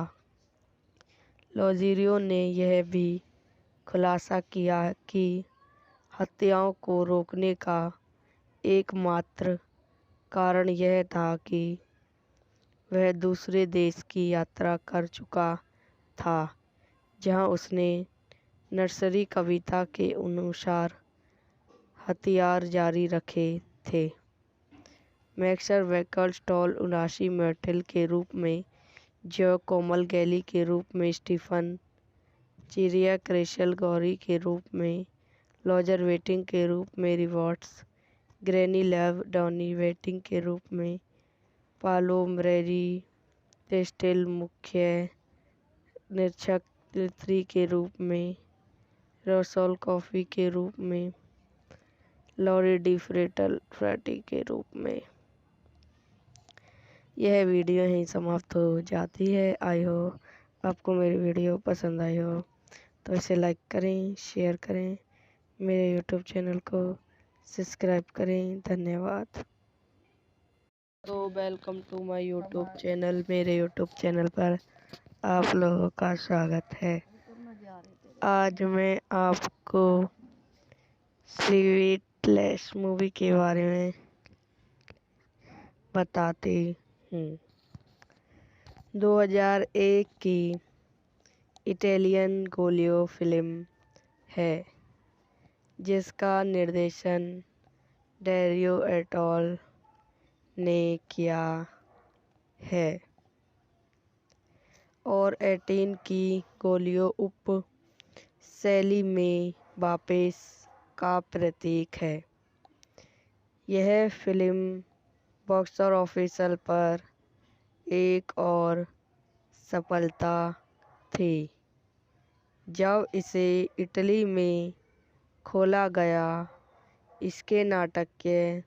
S3: लोज़ेरियो ने यह भी खुलासा किया कि हत्याओं को रोकने का एकमात्र कारण यह था कि वह दूसरे देश की यात्रा कर चुका था जहां उसने नर्सरी कविता के अनुसार हथियार जारी रखे थे। मैक्सर वैकल स्टॉल 79 मेटल के रूप में, जो कोमल गैली के रूप में, स्टीफन चिरिया क्रेशल गौरी के रूप में, लॉजर वेटिंग के रूप में, रिवॉर्ड्स ग्रैनी लेव डॉनी वेटिंग के रूप में, पालो मरेरी टेस्टेल मुख्य निरीक्षक लिथरी के रूप में, रसोल कॉफ़ी के रूप में, लॉरी डी फ्रेटी के रूप में। यह वीडियो यहीं समाप्त हो जाती है। आई हो आपको मेरी वीडियो पसंद आई हो तो इसे लाइक करें, शेयर करें, मेरे यूट्यूब चैनल को सब्सक्राइब करें। धन्यवाद। तो welcome to my YouTube channel. मेरे यूट्यूब चैनल पर आप लोगों का स्वागत है। आज मैं आपको स्वीटलेस मूवी के बारे में बताती हूँ। 2001 की इटालियन गोलियो फिल्म है जिसका निर्देशन डेरियो एटोल ने किया है और 18 की गोलियो उप शैली में वापस का प्रतीक है। यह फिल्म बॉक्स ऑफिस पर एक और सफलता थी जब इसे इटली में खोला गया। इसके नाटकीय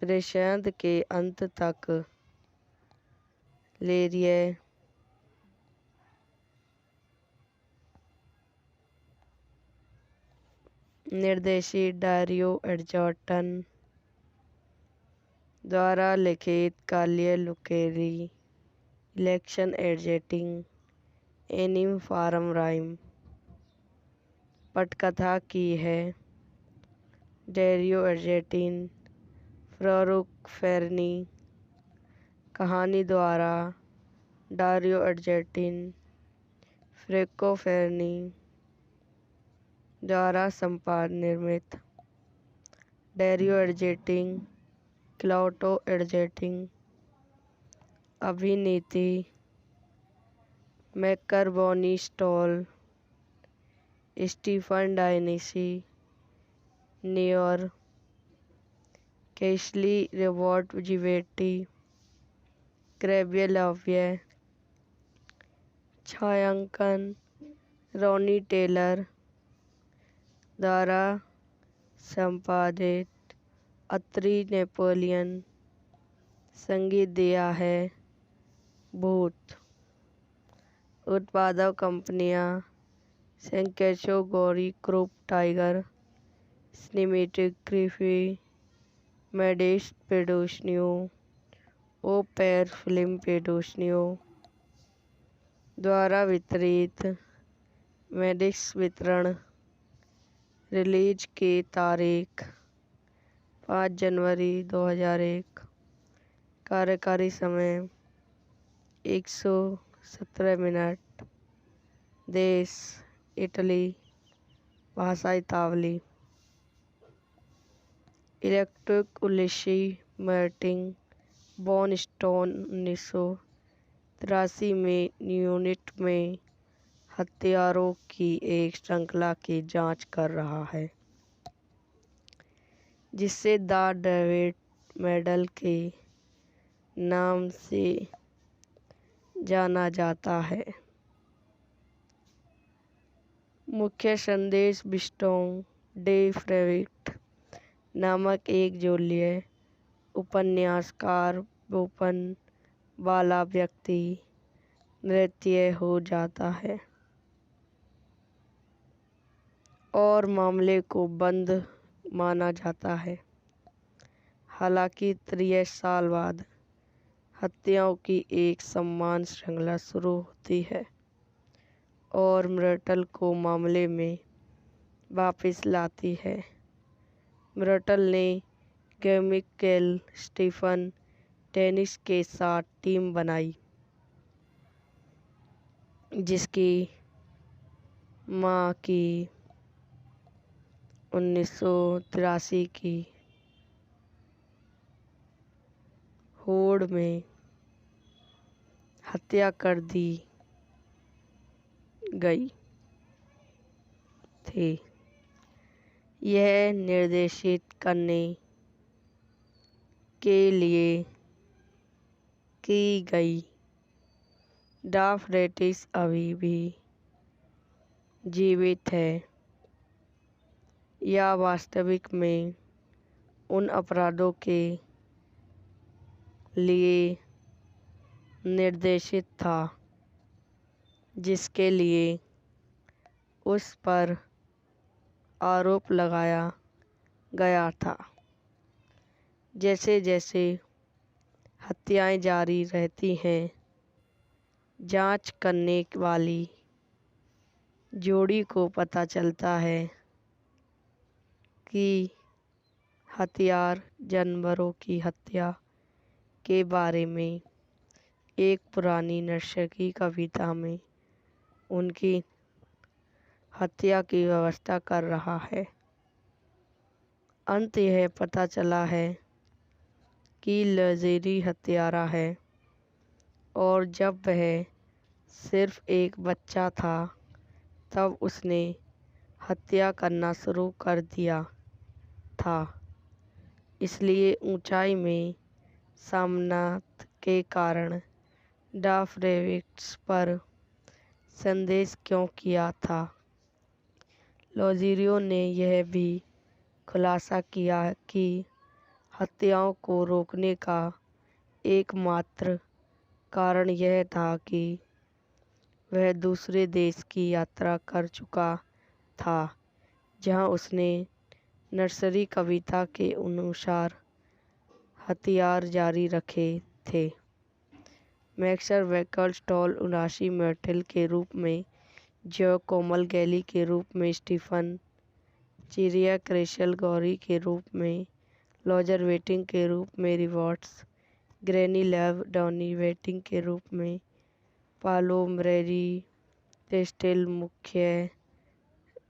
S3: प्रदर्शन के अंत तक लेरिए निर्देशित डारियो अर्जेंटो द्वारा लिखित Kaliya लुकेरी election editing एनिम form rhyme पटकथा की है डेरियो अर्जेंटो, फारूक फेरनी। कहानी द्वारा डारियो अर्जेंटो, फ्रेंको फेरनी द्वारा संपादन निर्मित। डेरियो एडजेटिंग, क्लाउटो एडजेटिंग, अभिनीति, मैकरबोनी स्टॉल, स्टीफन डायनेसी, नियर, केशली रिवॉर्ड जिवेटी, क्रेबियलाव्य, छायांकन रॉनी टेलर द्वारा संपादित, अत्रि नेपोलियन, संगीत दिया है भूत। उत्पादक कंपनियां सेंकेशो गौरी क्रूप टाइगर, सिनेमेटिक ग्रिफी, मेडिस पेडोशनियो, ओपेर फिल्म पेडोशनियो द्वारा वितरित। मेडिक्स वितरण। रिलीज की तारीख 5 जनवरी 2001। कार्यकारी समय 117 मिनट। देश इटली। भाषा इतावली। इलेक्ट्रिक उलिशी मार्टिन बॉनस्टोन 1983 में यूनिट में हथियारों की एक श्रृंखला की जांच कर रहा है जिसे द डेविड मेडल के नाम से जाना जाता है। मुख्य संदेश बिस्टोन डे फ्रेविट नामक एक जोलीय उपन्यासकार बोपन वाला व्यक्ति नृत्य हो जाता है और मामले को बंद माना जाता है। हालांकि 30 साल बाद हत्याओं की एक समान श्रृंखला शुरू होती है और मर्टल को मामले में वापस लाती है। मर्टल ने केमिकल स्टीफन टेनिस के साथ टीम बनाई जिसकी मां की 1983 की होड़ में हत्या कर दी गई थी। यह निर्देशित करने के लिए की गई। डाफरेटिस अभी भी जीवित है या वास्तविक में उन अपराधों के लिए निर्देशित था जिसके लिए उस पर आरोप लगाया गया था। जैसे जैसे हत्याएं जारी रहती हैं, जांच करने वाली जोड़ी को पता चलता है कि हथियार जानवरों की हत्या के बारे में एक पुरानी नर्सरी कविता में उनकी हत्या की व्यवस्था कर रहा है। अंत यह पता चला है कि लजेरी हत्यारा है और जब वह सिर्फ एक बच्चा था तब उसने हत्या करना शुरू कर दिया था। इसलिए ऊंचाई में सामनात के कारण डाफरेविट्स पर संदेश क्यों किया था। लोज़ेरियो ने यह भी खुलासा किया कि हत्याओं को रोकने का एकमात्र कारण यह था कि वह दूसरे देश की यात्रा कर चुका था जहां उसने नर्सरी कविता के अनुसार हथियार जारी रखे थे। मैक्सर वैकल स्टॉल 79 मर्टल के रूप में, जो कोमल गैली के रूप में, स्टीफन चिरिया क्रेशल गौरी के रूप में, लॉजर वेटिंग के रूप में, रिवॉर्ड्स ग्रैनी लैव डॉनी वेटिंग के रूप में, पालो मरेरी टेस्टेल मुख्य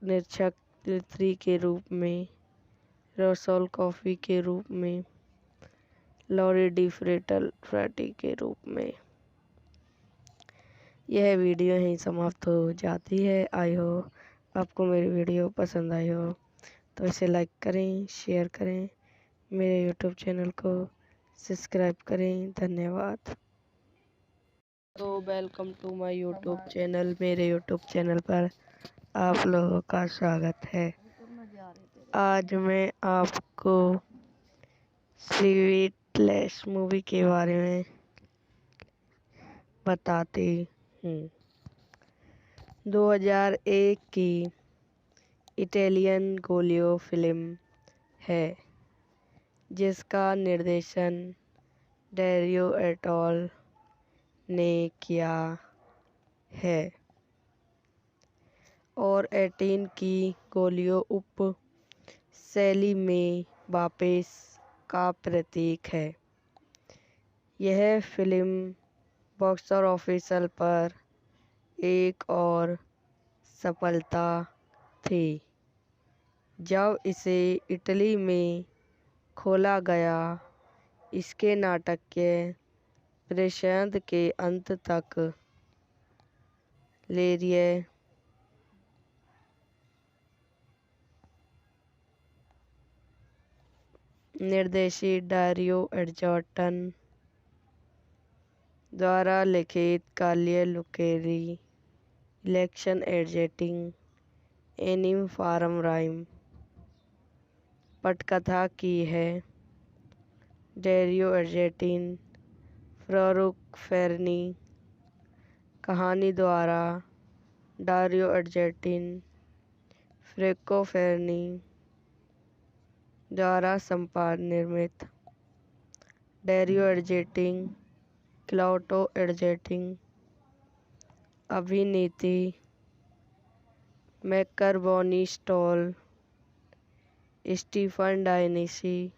S3: निरीक्षक 3 के रूप में, रसोल कॉफ़ी के रूप में, लॉरी डी फ्रेटी के रूप में। यह वीडियो यहीं समाप्त हो जाती है। आई हो आपको मेरी वीडियो पसंद आई हो तो इसे लाइक करें, शेयर करें, मेरे यूट्यूब चैनल को सब्सक्राइब करें। धन्यवाद। तो welcome to my YouTube channel. मेरे यूट्यूब चैनल पर आप लोगों का स्वागत है। आज मैं आपको स्वीटलेस मूवी के बारे में बताती हूँ। 2001 की इटालियन गोलियो फिल्म है जिसका निर्देशन डेरियो एटोल ने किया है और 18 की गोलियो उप शैली में वापस का प्रतीक है। यह फिल्म बॉक्स ऑफिस पर एक और सफलता थी जब इसे इटली में खोला गया। इसके नाटकीय प्रदर्शन के अंत तक लेरिए निर्देशित डारियो अर्जेंटो द्वारा लिखित काल्ये लुकेरी इलेक्शन एडिटिंग एनिम फारम राइम पटकथा की है। डेरियो अर्जेंटो फारूक फेरनी कहानी द्वारा डारियो अर्जेंटो फ्रेंको फेरनी द्वारा निर्मित। डेरियो अर्जेंटो क्लाउडियो अर्जेंटो अभिनीति मैकबर्नी स्टॉल स्टीफन डायनेसी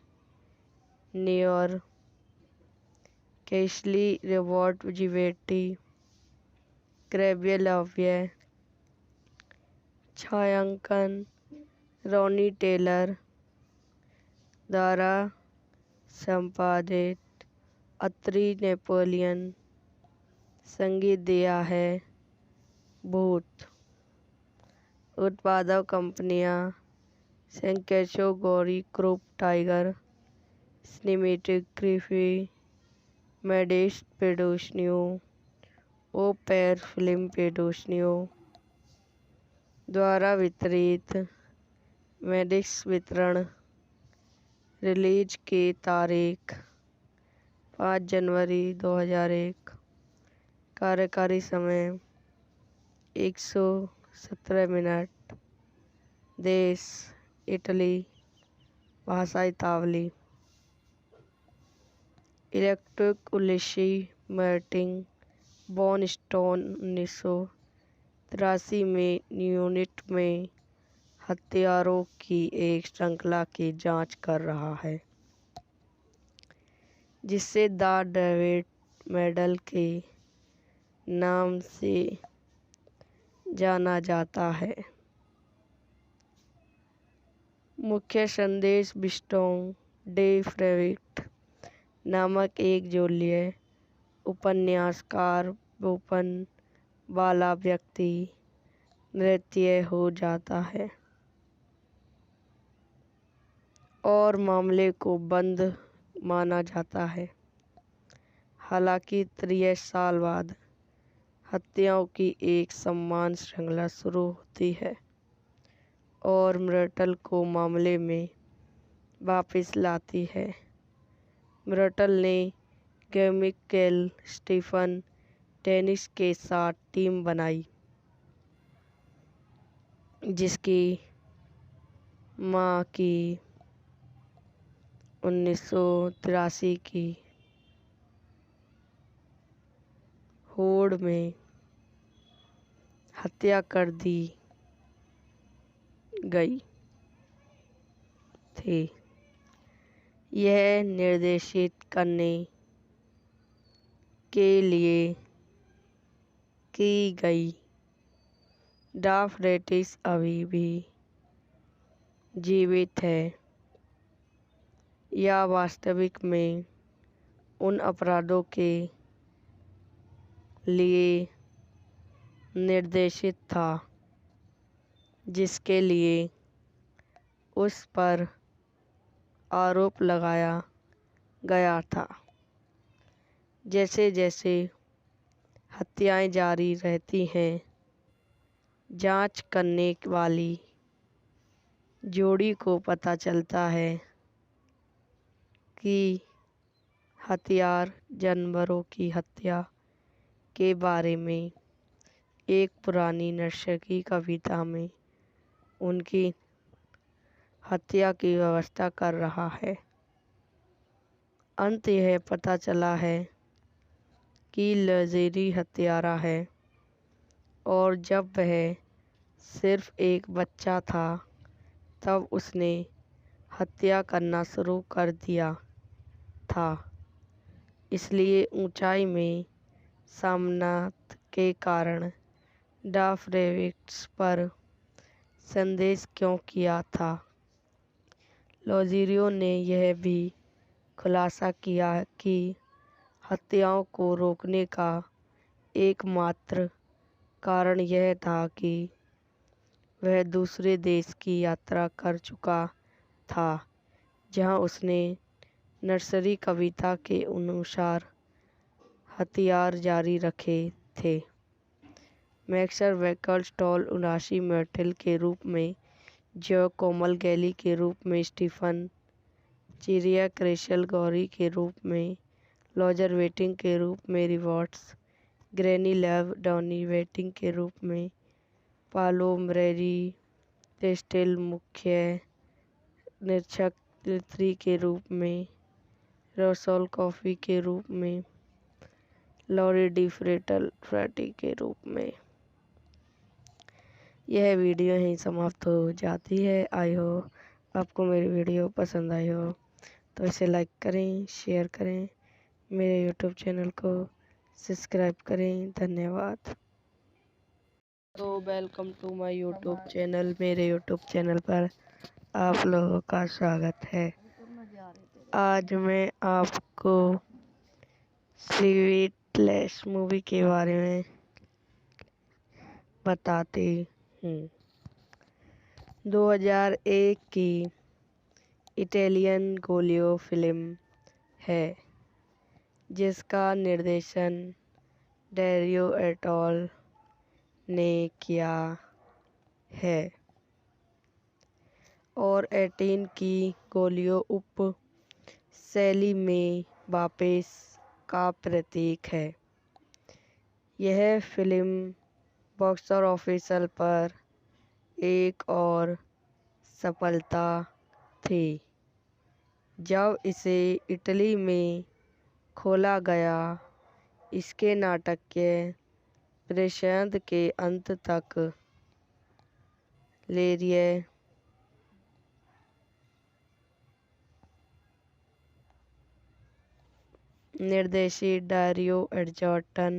S3: नियर कैशली रिवॉर्ड जिवेटी क्रेबियलाव्य छायांकन रॉनी टेलर द्वारा संपादित अत्री नेपोलियन संगीत दिया है। भूत उत्पादक कंपनियां सेंकेशो गौरी ग्रुप टाइगर सिनेमैटिक ग्रिफी मेडिस पेडोशनियो ओपेर फिल्म पेडोशनियो द्वारा वितरित। मेडिक्स वितरण रिलीज की तारीख 5 जनवरी 2001। कार्यकारी समय 117 मिनट। देश इटली। भाषा इतावली। इलेक्ट्रिक उलिशी मार्टिन बॉन स्टोन 1983 में यूनिट में हत्यारों की एक श्रृंखला की जांच कर रहा है जिसे द डेविड मेडल के नाम से जाना जाता है। मुख्य संदेश बिस्टोन डे फ्रेविट नामक एक जोलिए उपन्यासकार ओपन वाला व्यक्ति नृत्य हो जाता है और मामले को बंद माना जाता है। हालांकि 30 साल बाद हत्याओं की एक समान श्रृंखला शुरू होती है और मर्टल को मामले में वापस लाती है। मर्टल ने केमिकल स्टीफन टेनिस के साथ टीम बनाई जिसकी मां की 1983 की होड़ में हत्या कर दी गई थी। यह निर्देशित करने के लिए की गई। डा फ्रेटिस अभी भी जीवित है या वास्तविक में उन अपराधों के लिए निर्देशित था जिसके लिए उस पर आरोप लगाया गया था। जैसे जैसे हत्याएं जारी रहती हैं, जांच करने वाली जोड़ी को पता चलता है कि हथियार जानवरों की हत्या के बारे में एक पुरानी नर्सरी कविता में उनकी हत्या की व्यवस्था कर रहा है। अंत यह पता चला है कि लज़ेरी हत्यारा है और जब वह सिर्फ एक बच्चा था तब उसने हत्या करना शुरू कर दिया था। इसलिए ऊंचाई में सामनात के कारण डाफ्रेविक्स पर संदेश क्यों किया था। लोज़ेरियो ने यह भी खुलासा किया कि हत्याओं को रोकने का एकमात्र कारण यह था कि वह दूसरे देश की यात्रा कर चुका था जहां उसने नर्सरी कविता के अनुसार हथियार जारी रखे थे। मैक्सर वैकल स्टॉल 79 मेटल के रूप में, जो कोमल गैली के रूप में, स्टीफन चिरिया क्रेशल गौरी के रूप में, लॉजर वेटिंग के रूप में, रिवॉर्ड्स ग्रैनी लेव डॉनी वेटिंग के रूप में, पालो मरेरी टेस्टेल मुख्य निरीक्षक लिथरी के रूप में, रोसोल कॉफ़ी के रूप में, लॉरी डी फ्रेटी के रूप में। यह वीडियो यहीं समाप्त हो जाती है। आई हो आपको मेरी वीडियो पसंद आई हो तो इसे लाइक करें, शेयर करें, मेरे यूट्यूब चैनल को सब्सक्राइब करें। धन्यवाद। तो welcome to my YouTube channel. मेरे यूट्यूब चैनल पर आप लोगों का स्वागत है। आज मैं आपको स्लीपलेस मूवी के बारे में बताती हूँ। 2001 की इटालियन गोलियो फिल्म है जिसका निर्देशन डेरियो एटोल ने किया है और 18 की गोलियो उप शैली में वापस का प्रतीक है। यह फिल्म बॉक्स ऑफिस पर एक और सफलता थी जब इसे इटली में खोला गया। इसके नाटकीय प्रदर्शन के अंत तक लेरिये निर्देशित डारियो अर्जेंटो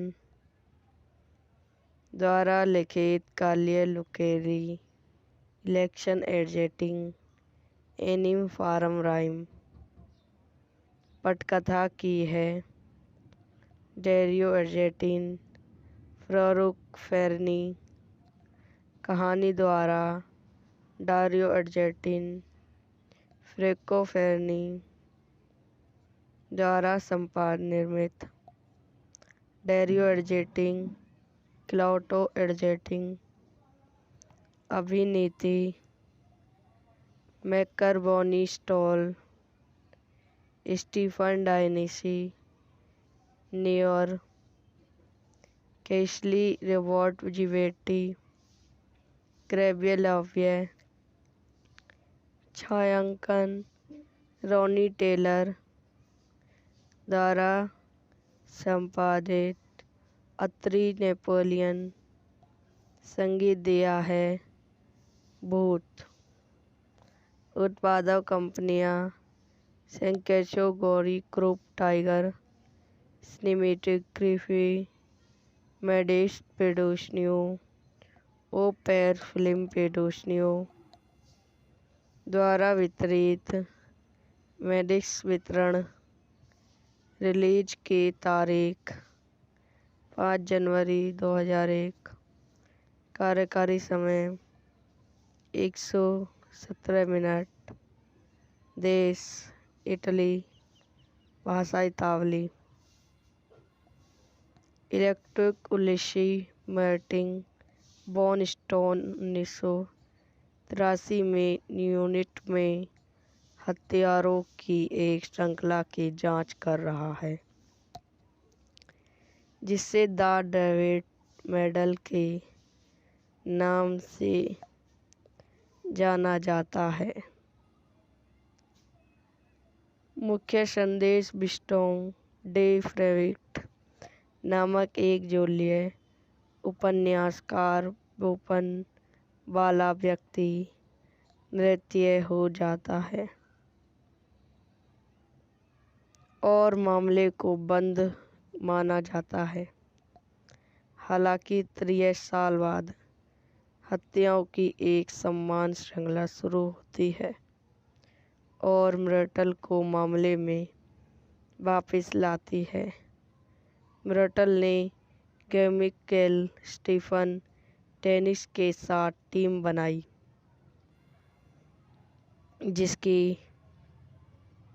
S3: द्वारा लिखित Kaliya लुकेरी election editing एनिम form rhyme पटकथा की है डेरियो अर्जेंटो, फारूक फेरनी। कहानी द्वारा डारियो अर्जेंटो, फ्रेंको फेरनी द्वारा निर्मित। Dario Argento, Claudio Argento. अभिनेत्री मैकबर्नी स्टॉल, स्टीफन डायनेसी नियर, Caselli Roberto Zibetti, Gabriele Lavia. छायांकन रॉनी टेलर द्वारा संपादित। अत्री नेपोलियन। संगीत दिया है भूत। उत्पादक कंपनियां सेंकेशो गौरी ग्रुप, टाइगर सिनेमैटिक, ग्रिफी मेडिस प्रोडक्शंस, ओपेर फिल्म प्रोडक्शंस द्वारा वितरित। मेडिक्स वितरण। रिलीज की तारीख 5 जनवरी 2001। कार्यकारी समय 117 मिनट। देश इटली। भाषा इतावली। इलेक्ट्रिक उलिशी मार्टिन बॉर्नस्टोन 1983 में यूनिट में हथियारों की एक श्रृंखला की जांच कर रहा है, जिसे द डेविड मेडल के नाम से जाना जाता है। मुख्य संदेश बिस्टोन डे फ्रेविट नामक एक जोलीय उपन्यासकार बोपन वाला व्यक्ति नृत्य हो जाता है और मामले को बंद माना जाता है। हालांकि 63 साल बाद हत्याओं की एक समान श्रृंखला शुरू होती है और मर्टल को मामले में वापस लाती है। मर्टल ने केमिकल स्टीफन टेनिस के साथ टीम बनाई, जिसकी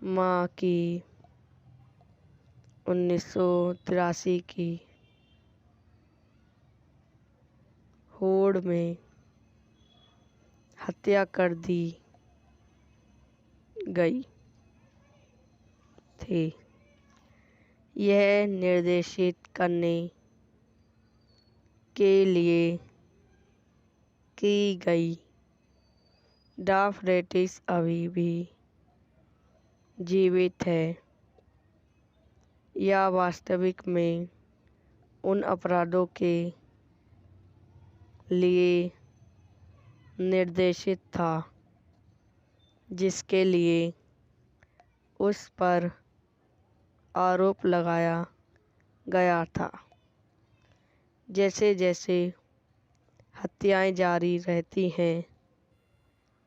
S3: मां की 1983 की होड़ में हत्या कर दी गई थी। यह निर्देशित करने के लिए की गई। डाफरेटिस अभी भी जीवित है या वास्तविक में उन अपराधों के लिए निर्देशित था जिसके लिए उस पर आरोप लगाया गया था। जैसे जैसे हत्याएं जारी रहती हैं,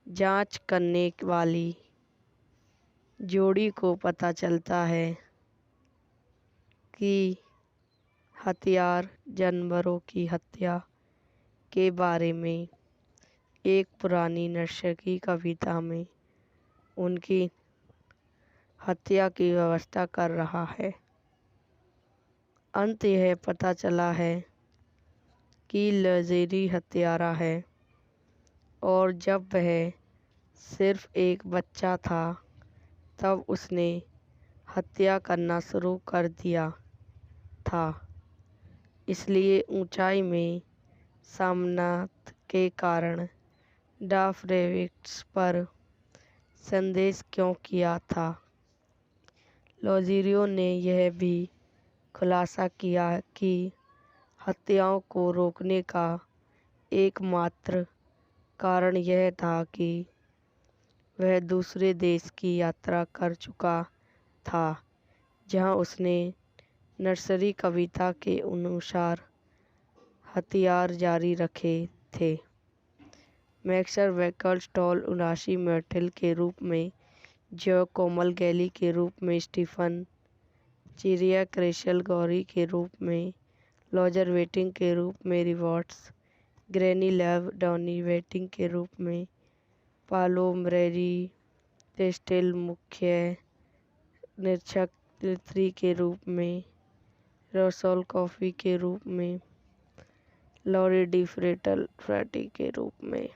S3: जांच करने वाली जोड़ी को पता चलता है कि हथियार जानवरों की हत्या के बारे में एक पुरानी नर्सरी कविता में उनकी हत्या की व्यवस्था कर रहा है। अंत यह पता चला है कि लजेरी हत्यारा है और जब वह सिर्फ एक बच्चा था तब उसने हत्या करना शुरू कर दिया था। इसलिए ऊंचाई में सामनात के कारण डाफरेविट्स पर संदेश क्यों किया था। लोज़ेरियो ने यह भी खुलासा किया कि हत्याओं को रोकने का एकमात्र कारण यह था कि वह दूसरे देश की यात्रा कर चुका था जहां उसने नर्सरी कविता के अनुसार हथियार जारी रखे थे। मैक्सर वेकलस्टॉल 79 मर्टल के रूप में, जो कोमल गैली के रूप में, स्टीफन चिरिया क्रेशल गौरी के रूप में, लॉजर वेटिंग के रूप में, रिवॉर्ड्स ग्रैनी लेव डॉनी वेटिंग के रूप में, पालो मरेरी टेस्टेल मुख्य निरीक्षक 3 के रूप में, रोसोल कॉफ़ी के रूप में, लॉरी डी फ्रेटी के रूप में।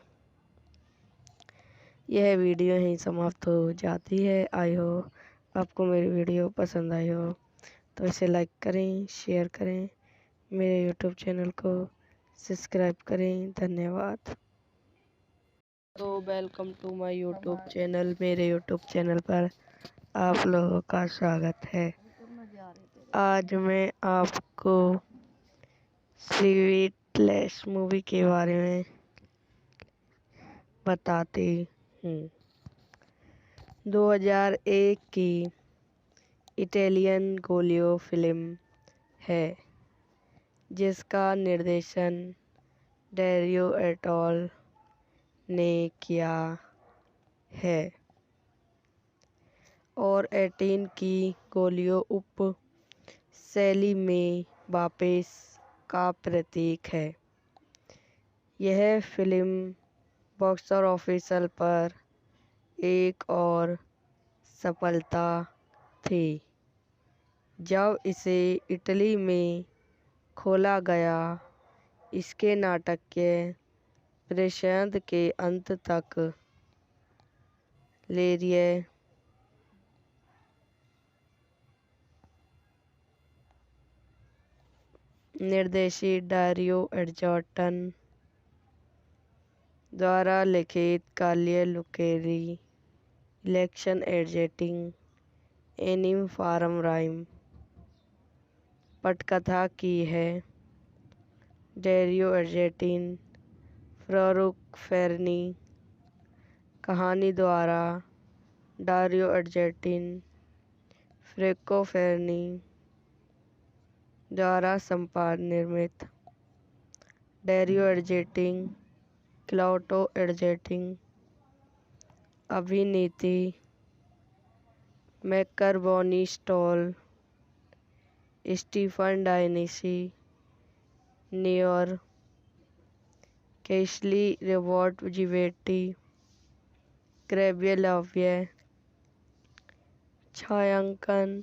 S3: यह वीडियो यहीं समाप्त हो जाती है। आई होप आपको मेरी वीडियो पसंद आई हो, तो इसे लाइक करें, शेयर करें, मेरे यूट्यूब चैनल को सब्सक्राइब करें। धन्यवाद। तो welcome to my YouTube channel. मेरे यूट्यूब चैनल पर आप लोगों का स्वागत है। आज मैं आपको स्लीपलेस मूवी के बारे में बताती हूँ। 2001 की इटालियन गोलियो फिल्म है जिसका निर्देशन डेरियो एटोल ने किया है और 18 की गोलियों उप शैली में वापस का प्रतीक है। यह फिल्म बॉक्स ऑफिस पर एक और सफलता थी जब इसे इटली में खोला गया। इसके नाटकीय प्रदर्शन के अंत तक लेरिये निर्देशित डारियो अर्जोटन द्वारा लिखित काल्ये लुकेरी इलेक्शन एडजेटिंग एनिम फारम राइम पटकथा की है। डारियो अर्जेटिन फारूक फेरनी कहानी द्वारा डारियो अर्जेटिन फ्रेको फेरनी द्वारा निर्मित। डारियो अर्जेटिन क्लाउटो अर्जेटिन अभिनीति मैकरबोनी स्टॉल स्टीफन डायनिसी नियर केशली रिवॉर्ड जिवेटी क्रेबियलव्य छायांकन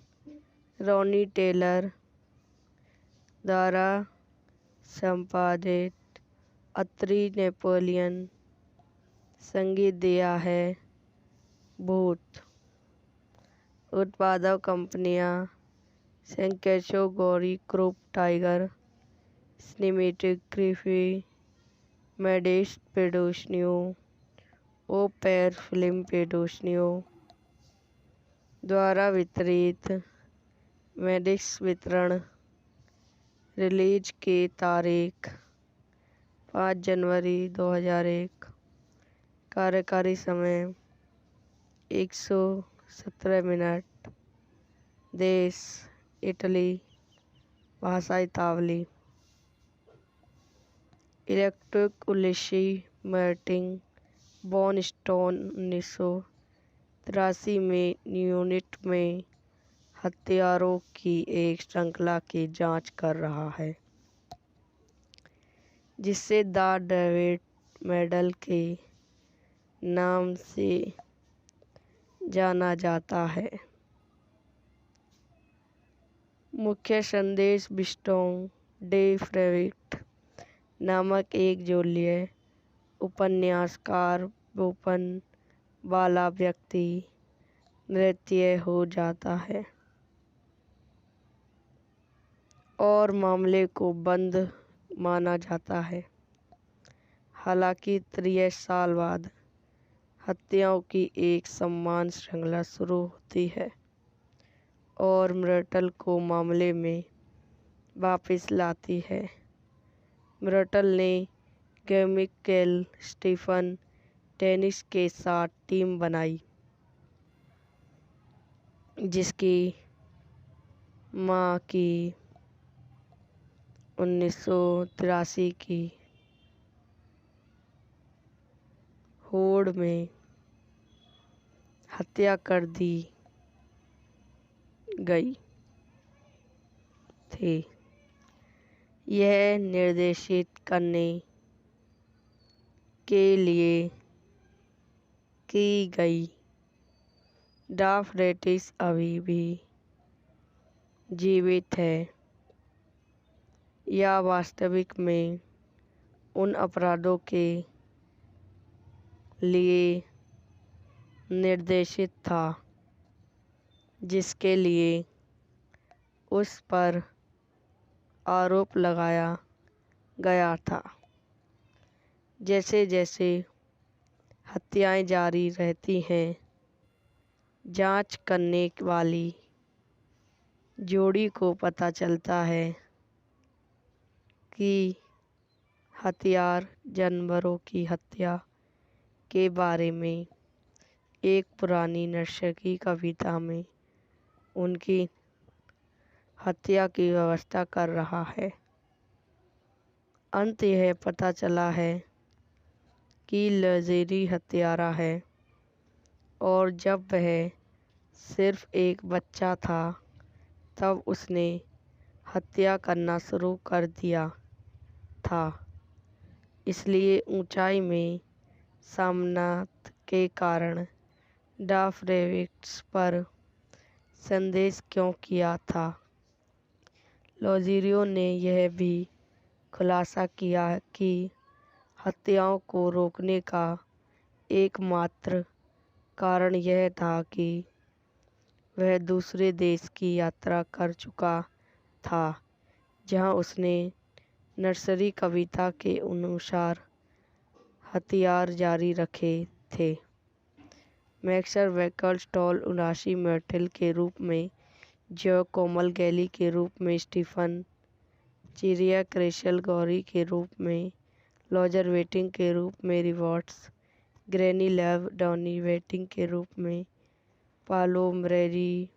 S3: रॉनी टेलर द्वारा संपादित अत्री नेपोलियन संगीत दिया है। भूत उत्पादक कंपनियां सेंकेशो गौरी क्रूप टाइगर सिनेमेटिक ग्रिफी मेडिस पेडोशनियो ओपेर फिल्म पेडोशनियो द्वारा वितरित। मेडिक्स वितरण रिलीज की तारीख 5 जनवरी 2001 कार्यकारी समय 117 मिनट देश इटली भाषा इतावली इलेक्ट्रिक उलिशी मार्टिन बॉन स्टोन 1983 में यूनिट में हथियारों की एक श्रृंखला की जांच कर रहा है जिसे द डेविड मेडल के नाम से जाना जाता है। मुख्य संदेश बिस्टोन डे फ्रेविट नामक एक जोलिए उपन्यासकार बोपन वाला व्यक्ति नृत्य हो जाता है और मामले को बंद माना जाता है। हालांकि 30 साल बाद हत्याओं की एक समान श्रृंखला शुरू होती है और मर्टल को मामले में वापस लाती है। मर्टल ने केमिकल स्टीफन टेनिस के साथ टीम बनाई जिसकी मां की 1983 की होड़ में हत्या कर दी गई थी। यह निर्देशित करने के लिए की गई। डाफरेटिस अभी भी जीवित है या वास्तविक में उन अपराधों के लिए निर्देशित था जिसके लिए उस पर आरोप लगाया गया था। जैसे जैसे हत्याएं जारी रहती हैं, जांच करने वाली जोड़ी को पता चलता है कि हथियार जानवरों की हत्या के बारे में एक पुरानी नर्सरी कविता में उनकी हत्या की व्यवस्था कर रहा है। अंत यह पता चला है कि लजेरी हत्यारा है और जब वह सिर्फ एक बच्चा था तब उसने हत्या करना शुरू कर दिया था। इसलिए ऊंचाई में सामनात के कारण डाफ्रेविक्स पर संदेश क्यों किया था। लॉज़ेरियो ने यह भी खुलासा किया कि हत्याओं को रोकने का एकमात्र कारण यह था कि वह दूसरे देश की यात्रा कर चुका था जहां उसने नर्सरी कविता के अनुसार हथियार जारी रखे थे। मैक्सर वैकल स्टॉल 79 मेटल के रूप में, जो कोमल गैली के रूप में, स्टीफन चिरिया क्रेशल गौरी के रूप में, लॉजर वेटिंग के रूप में, rewards granny lab Donny waiting के रूप में, पालो मरेरी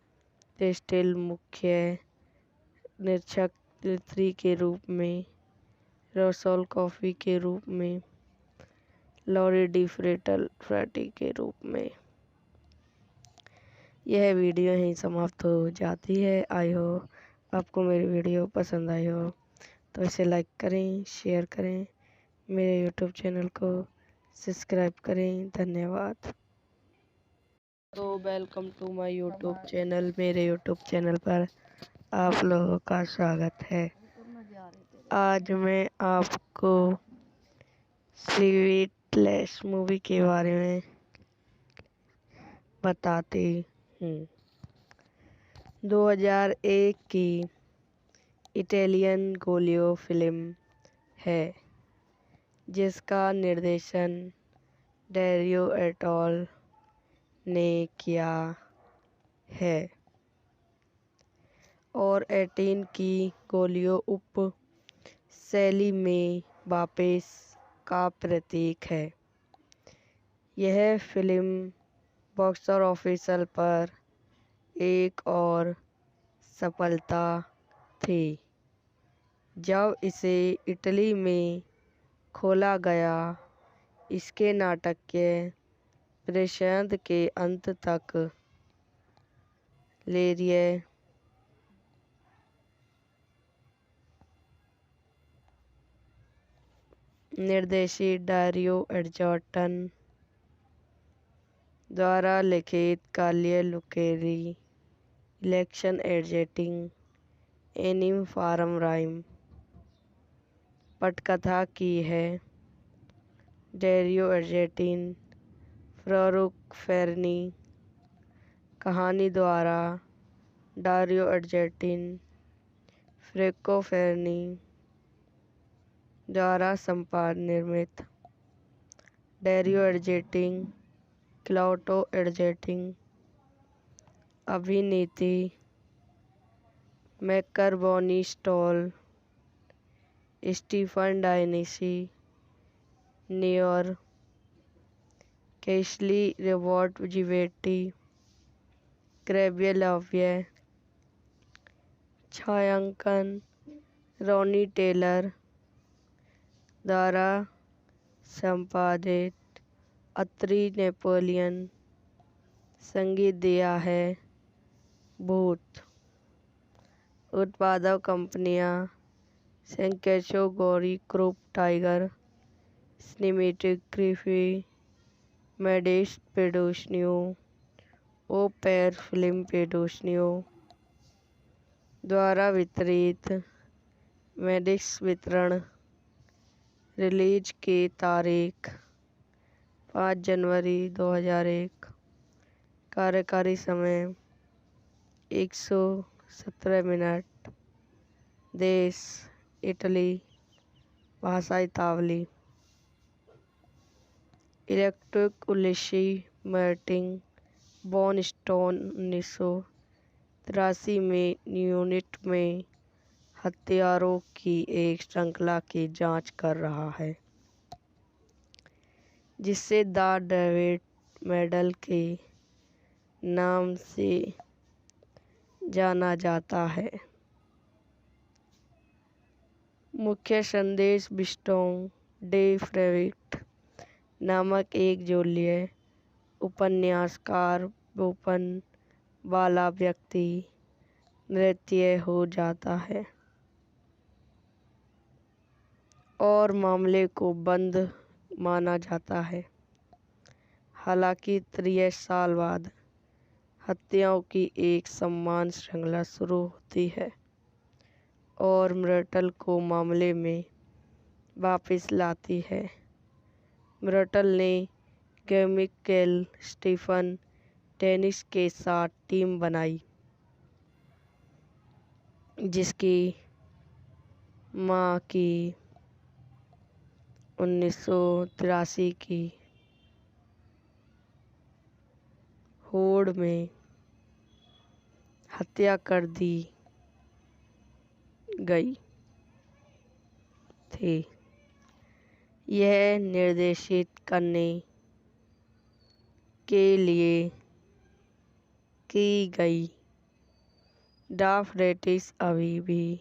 S3: टेस्टेल मुख्य निरीक्षक लिथरी के रूप में, रोसोल कॉफ़ी के रूप में, लॉरी डी फ्रेटी के रूप में। यह वीडियो यहीं समाप्त हो जाती है। आई हो आपको मेरी वीडियो पसंद आई हो तो इसे लाइक करें, शेयर करें, मेरे यूट्यूब चैनल को सब्सक्राइब करें। धन्यवाद। तो welcome to my YouTube channel. मेरे यूट्यूब चैनल पर आप लोगों का स्वागत है। आज मैं आपको स्वीटलेस मूवी के बारे में बताती हूँ। 2001 की इटालियन गोलियो फिल्म है जिसका निर्देशन डेरियो एटोल ने किया है और 18 की गोलियो उप शैली में वापस का प्रतीक है। यह फिल्म बॉक्स ऑफिस पर एक और सफलता थी जब इसे इटली में खोला गया। इसके नाटकीय प्रदर्शन के अंत तक लेरिए निर्देशित डारियो अर्जेंटो द्वारा लिखित Kaliya लुकेरी election editing एनिम form rhyme पटकथा की है डेरियो अर्जेंटो फारूक फेरनी। कहानी द्वारा डारियो अर्जेंटो फ्रेंको फेरनी द्वारा निर्मित। डेरियो अर्जेंटो क्लाउडियो अर्जेंटो अभिनीति मैकबर्नी स्टॉल स्टीफन डायनेसी नियर कैशली रिवॉर्ड जिवेटी क्रेबियलाव्य छायांकन रॉनी टेलर द्वारा संपादित अत्री नेपोलियन संगीत दिया है भूत। उत्पादक कंपनियां सेंकेशो गौरी क्रूप टाइगर सिनेमैटिक ग्रिफी मेडिस पेडोशनियो ओपेर फिल्म पेडोशनियो द्वारा वितरित। मेडिक्स वितरण रिलीज की तारीख 5 जनवरी 2001। कार्यकारी समय 117 मिनट। देश इटली। भाषा इतालवी। इलेक्ट्रिक उलिशी मार्टिन बॉन स्टोन 1983 में यूनिट में हत्यारों की एक श्रृंखला की जांच कर रहा है जिसे द डेविड मेडल के नाम से जाना जाता है। मुख्य संदेश बिस्टोन डे फ्रेविट नामक एक जोलिए उपन्यासकार ओपन वाला व्यक्ति नृत्य हो जाता है और मामले को बंद माना जाता है। हालांकि 63 साल बाद हत्याओं की एक समान श्रृंखला शुरू होती है और मर्टल को मामले में वापस लाती है। मर्टल ने केमिकल स्टीफन टेनिस के साथ टीम बनाई, जिसकी मां की 1983 की होड़ में हत्या कर दी गई थी। यह निर्देशित करने के लिए की गई। डाफरेटिस अभी भी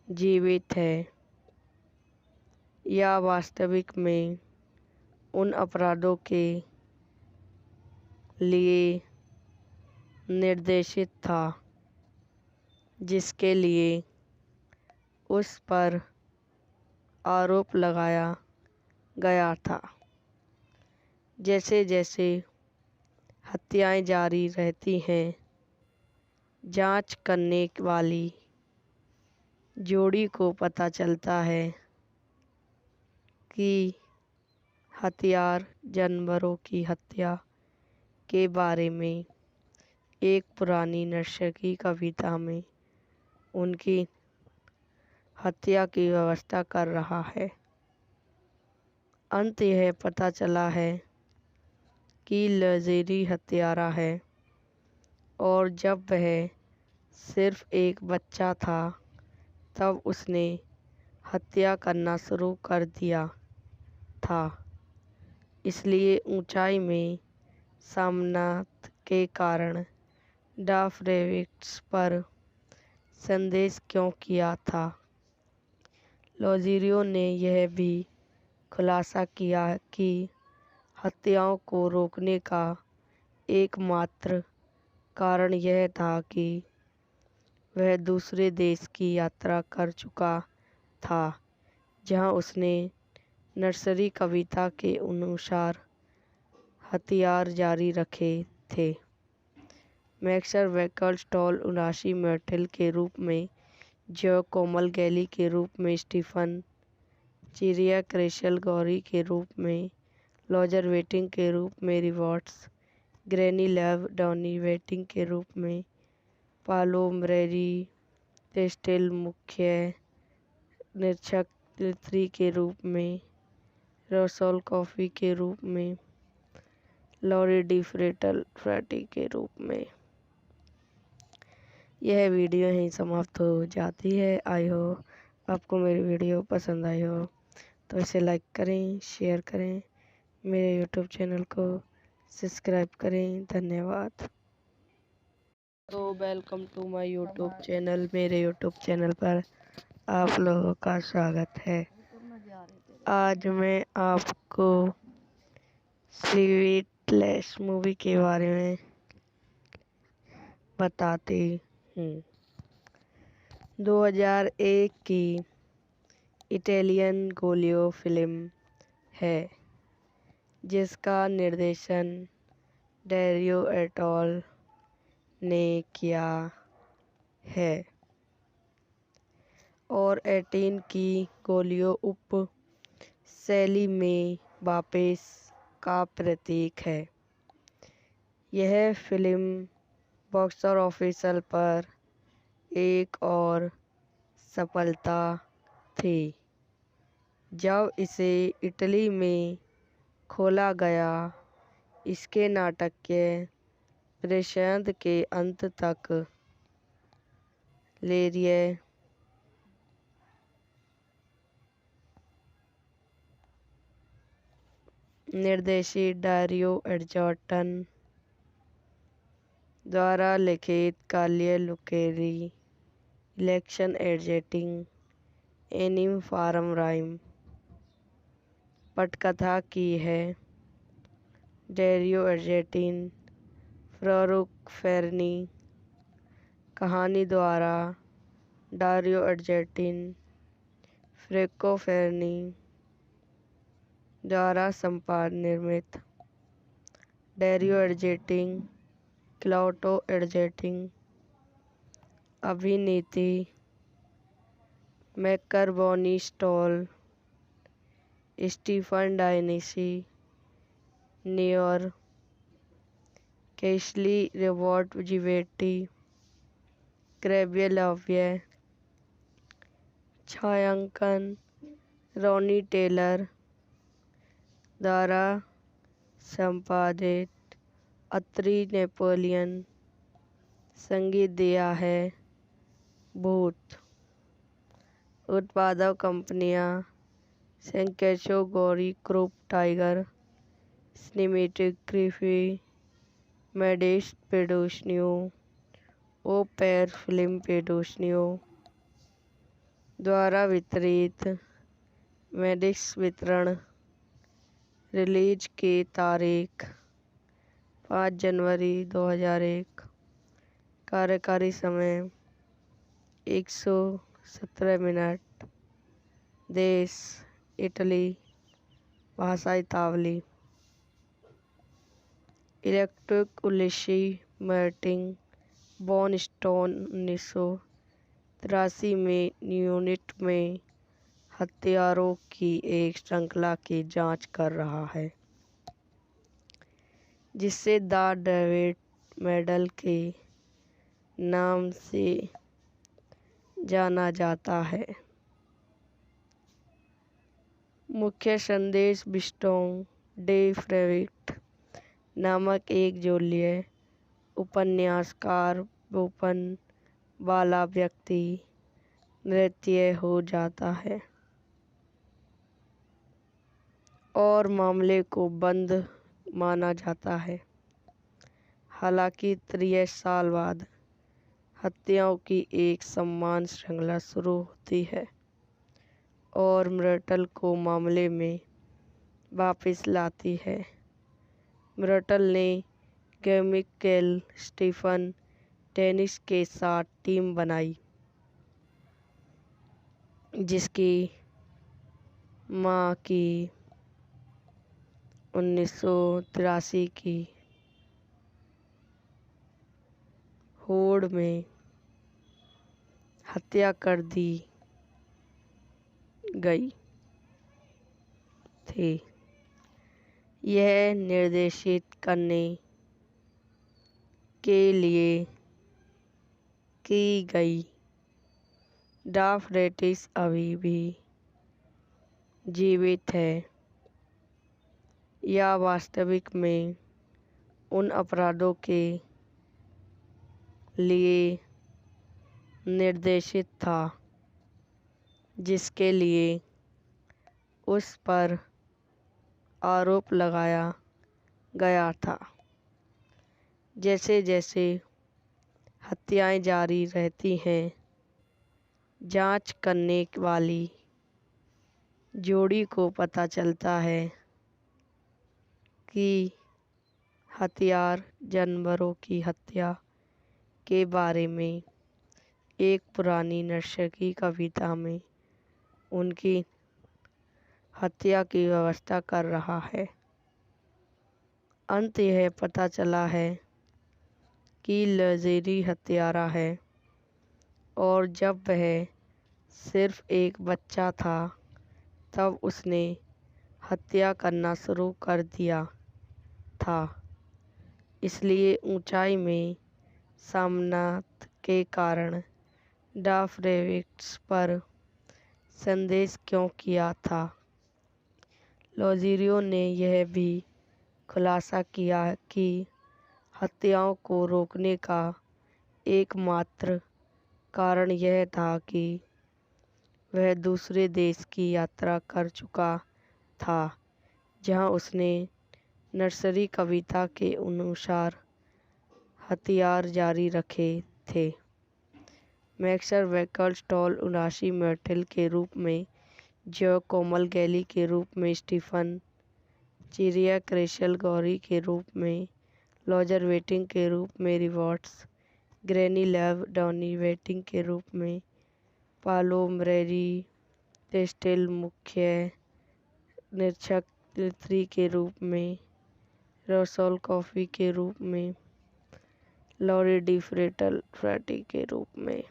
S3: जीवित है या वास्तविक में उन अपराधों के लिए निर्देशित था जिसके लिए उस पर आरोप लगाया गया था। जैसे जैसे हत्याएं जारी रहती हैं, जांच करने वाली जोड़ी को पता चलता है कि हथियार जानवरों की हत्या के बारे में एक पुरानी नर्सरी कविता में उनकी हत्या की व्यवस्था कर रहा है। अंत यह पता चला है कि लजेरी हत्यारा है और जब वह सिर्फ एक बच्चा था तब उसने हत्या करना शुरू कर दिया था। इसलिए ऊंचाई में सामनात के कारण डाफरेविट्स पर संदेश क्यों किया था। लोज़ेरियो ने यह भी खुलासा किया कि हत्याओं को रोकने का एकमात्र कारण यह था कि वह दूसरे देश की यात्रा कर चुका था जहां उसने नर्सरी कविता के अनुसार हथियार जारी रखे थे। मैक्सर वेकल स्टॉल 79 मर्टल के रूप में, जो कोमल गैली के रूप में, स्टीफन चिरिया क्रेशल गौरी के रूप में, लॉजर वेटिंग के रूप में, रिवॉर्ड्स ग्रैनी लेव डॉनी वेटिंग के रूप में, पालो मरेरी टेस्टेल मुख्य निरीक्षक 3 के रूप में, रसोल कॉफ़ी के रूप में, लॉरी डी फ्रेटी के रूप में। यह वीडियो यहीं समाप्त हो जाती है। आई हो आपको मेरी वीडियो पसंद आई हो तो इसे लाइक करें, शेयर करें, मेरे यूट्यूब चैनल को सब्सक्राइब करें। धन्यवाद। तो welcome to my YouTube channel. मेरे यूट्यूब चैनल पर आप लोगों का स्वागत है। आज मैं आपको स्वीटलेस मूवी के बारे में बताती हूँ। 2001 की इटालियन गोलियो फिल्म है जिसका निर्देशन डेरियो एटोल ने किया है और 18 की गोलियो उप शैली में वापस का प्रतीक है। यह फिल्म बॉक्स ऑफिस पर एक और सफलता थी जब इसे इटली में खोला गया। इसके नाटकीय प्रदर्शन के अंत तक लेरिए निर्देशित डारियो अर्जेंटो द्वारा लिखित Kaliya लुकेरी election editing एनिम form rhyme पटकथा की है। डेरियो अर्जेंटो बारूक फेरनी, कहानी द्वारा डारियो अर्जेंटिन, फ्रेको फेरनी द्वारा संपादन निर्मित, डारियो अर्जेंटिन, क्लाउटो अर्जेंटिन, अभिनीति मैकरबोनी स्टॉल, Stephen Dionisi, New York, Caselli Roberto जिवेटी, क्रेबियलाव्य, छायांकन रॉनी टेलर द्वारा संपादित, अत्री नेपोलियन, संगीत दिया है भूत। उत्पादक कंपनियां सेंकेशो गौरी ग्रुप टाइगर, सिनेमैटिक ग्रिफी, मेडिस पेडोशनियो, ओपेर फिल्म पेडोशनियो द्वारा वितरित। मेडिक्स वितरण, रिलीज की तारीख 5 जनवरी 2001, कार्यकारी समय 117 मिनट, देश इटली, भाषा इतावली, इलेक्ट्रिक उलिशी मार्टिन, बॉनस्टोन 1983 में यूनिट में हथियारों की एक श्रृंखला की जांच कर रहा है जिसे द डेविड मेडल के नाम से जाना जाता है। मुख्य संदेश बिस्टोन डे फ्रेविट नामक एक जोलीय उपन्यासकार ओपन वाला व्यक्ति नृत्य हो जाता है और मामले को बंद माना जाता है। हालांकि 63 साल बाद हत्याओं की एक समान श्रृंखला शुरू होती है और मर्टल को मामले में वापस लाती है। मर्टल ने केमिकल स्टीफन टेनिस के साथ टीम बनाई जिसकी मां की 1983 की होड़ में हत्या कर दी गई थी। यह निर्देशित करने के लिए की गई। डा फ्रेटिस अभी भी जीवित है या वास्तविक में उन अपराधों के लिए निर्देशित था जिसके लिए उस पर आरोप लगाया गया था। जैसे जैसे हत्याएं जारी रहती हैं, जांच करने वाली जोड़ी को पता चलता है कि हथियार जानवरों की हत्या के बारे में एक पुरानी नर्सरी कविता में उनकी हत्या की व्यवस्था कर रहा है। अंत यह पता चला है कि लजेरी हत्यारा है और जब वह सिर्फ एक बच्चा था तब उसने हत्या करना शुरू कर दिया था। इसलिए ऊंचाई में सामनात के कारण डा फ्रेविट्स पर संदेश क्यों किया था। लोज़ेरियो ने यह भी खुलासा किया कि हत्याओं को रोकने का एकमात्र कारण यह था कि वह दूसरे देश की यात्रा कर चुका था जहां उसने नर्सरी कविता के अनुसार हथियार जारी रखे थे। मैक्सर वैकल स्टॉल 79 मर्टल के रूप में, जो कोमल गैली के रूप में, स्टीफन चिरिया क्रेशल गौरी के रूप में, लॉजर वेटिंग के रूप में rewards, granny lab Donny waiting के रूप में, पालो मरेरी टेस्टेल मुख्य निरीक्षक नेत्री के रूप में, रोसोल कॉफ़ी के रूप में, लॉरी डी फ्रेटल फ्रैटी के रूप में।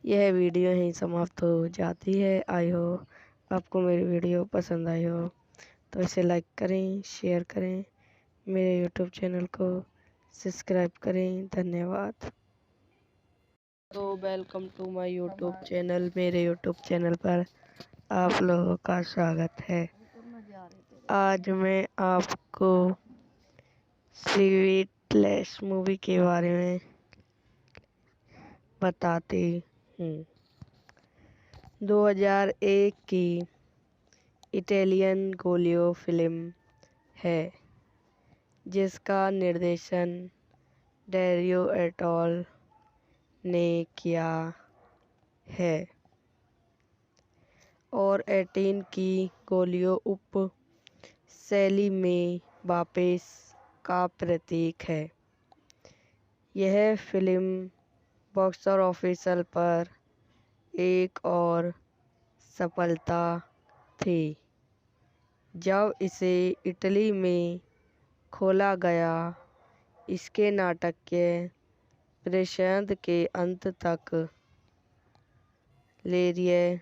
S3: यह वीडियो यहीं समाप्त हो जाती है। आई हो आपको मेरी वीडियो पसंद आई हो तो इसे लाइक करें, शेयर करें, मेरे यूट्यूब चैनल को सब्सक्राइब करें। धन्यवाद। तो welcome to my YouTube channel. मेरे यूट्यूब चैनल पर आप लोगों का स्वागत है। आज मैं आपको स्वीटलेस मूवी के बारे में बताती हूँ। 2001 की इटालियन गोलियो फिल्म है जिसका निर्देशन डेरियो एटोल ने किया है और 18 की गोलियो उप शैली में वापस का प्रतीक है। यह फिल्म बॉक्स ऑफिस पर एक और सफलता थी जब इसे इटली में खोला गया। इसके नाटकीय प्रदर्शन के अंत तक लेरिए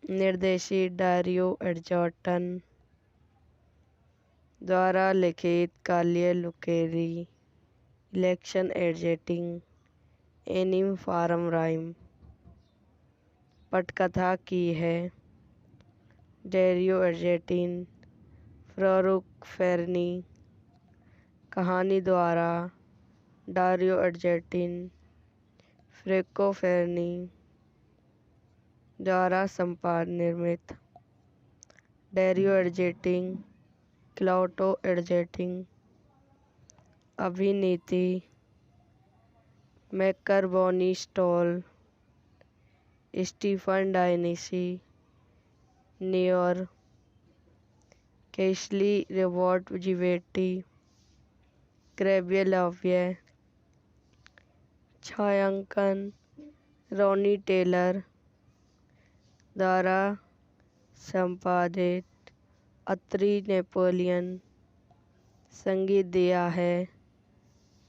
S3: निर्देशित डारियो अर्जेंटो द्वारा लिखित Kaliya लुकेरी election editing एनिम form rhyme पटकथा की है। डेरियो अर्जेंटिन फारूक फेरनी कहानी द्वारा डारियो अर्जेंटिन फ्रेको फेरनी द्वारा निर्मित। डेरियो अर्जेंटिन क्लाउटो अर्जेंटिन अभिनीति मैकरबोनी स्टॉल स्टीफन डायनेसी नियर केशली रिवॉर्ड जिवेटी क्रेबियलाव्य छायांकन रॉनी टेलर द्वारा संपादित अत्री नेपोलियन संगीत दिया है।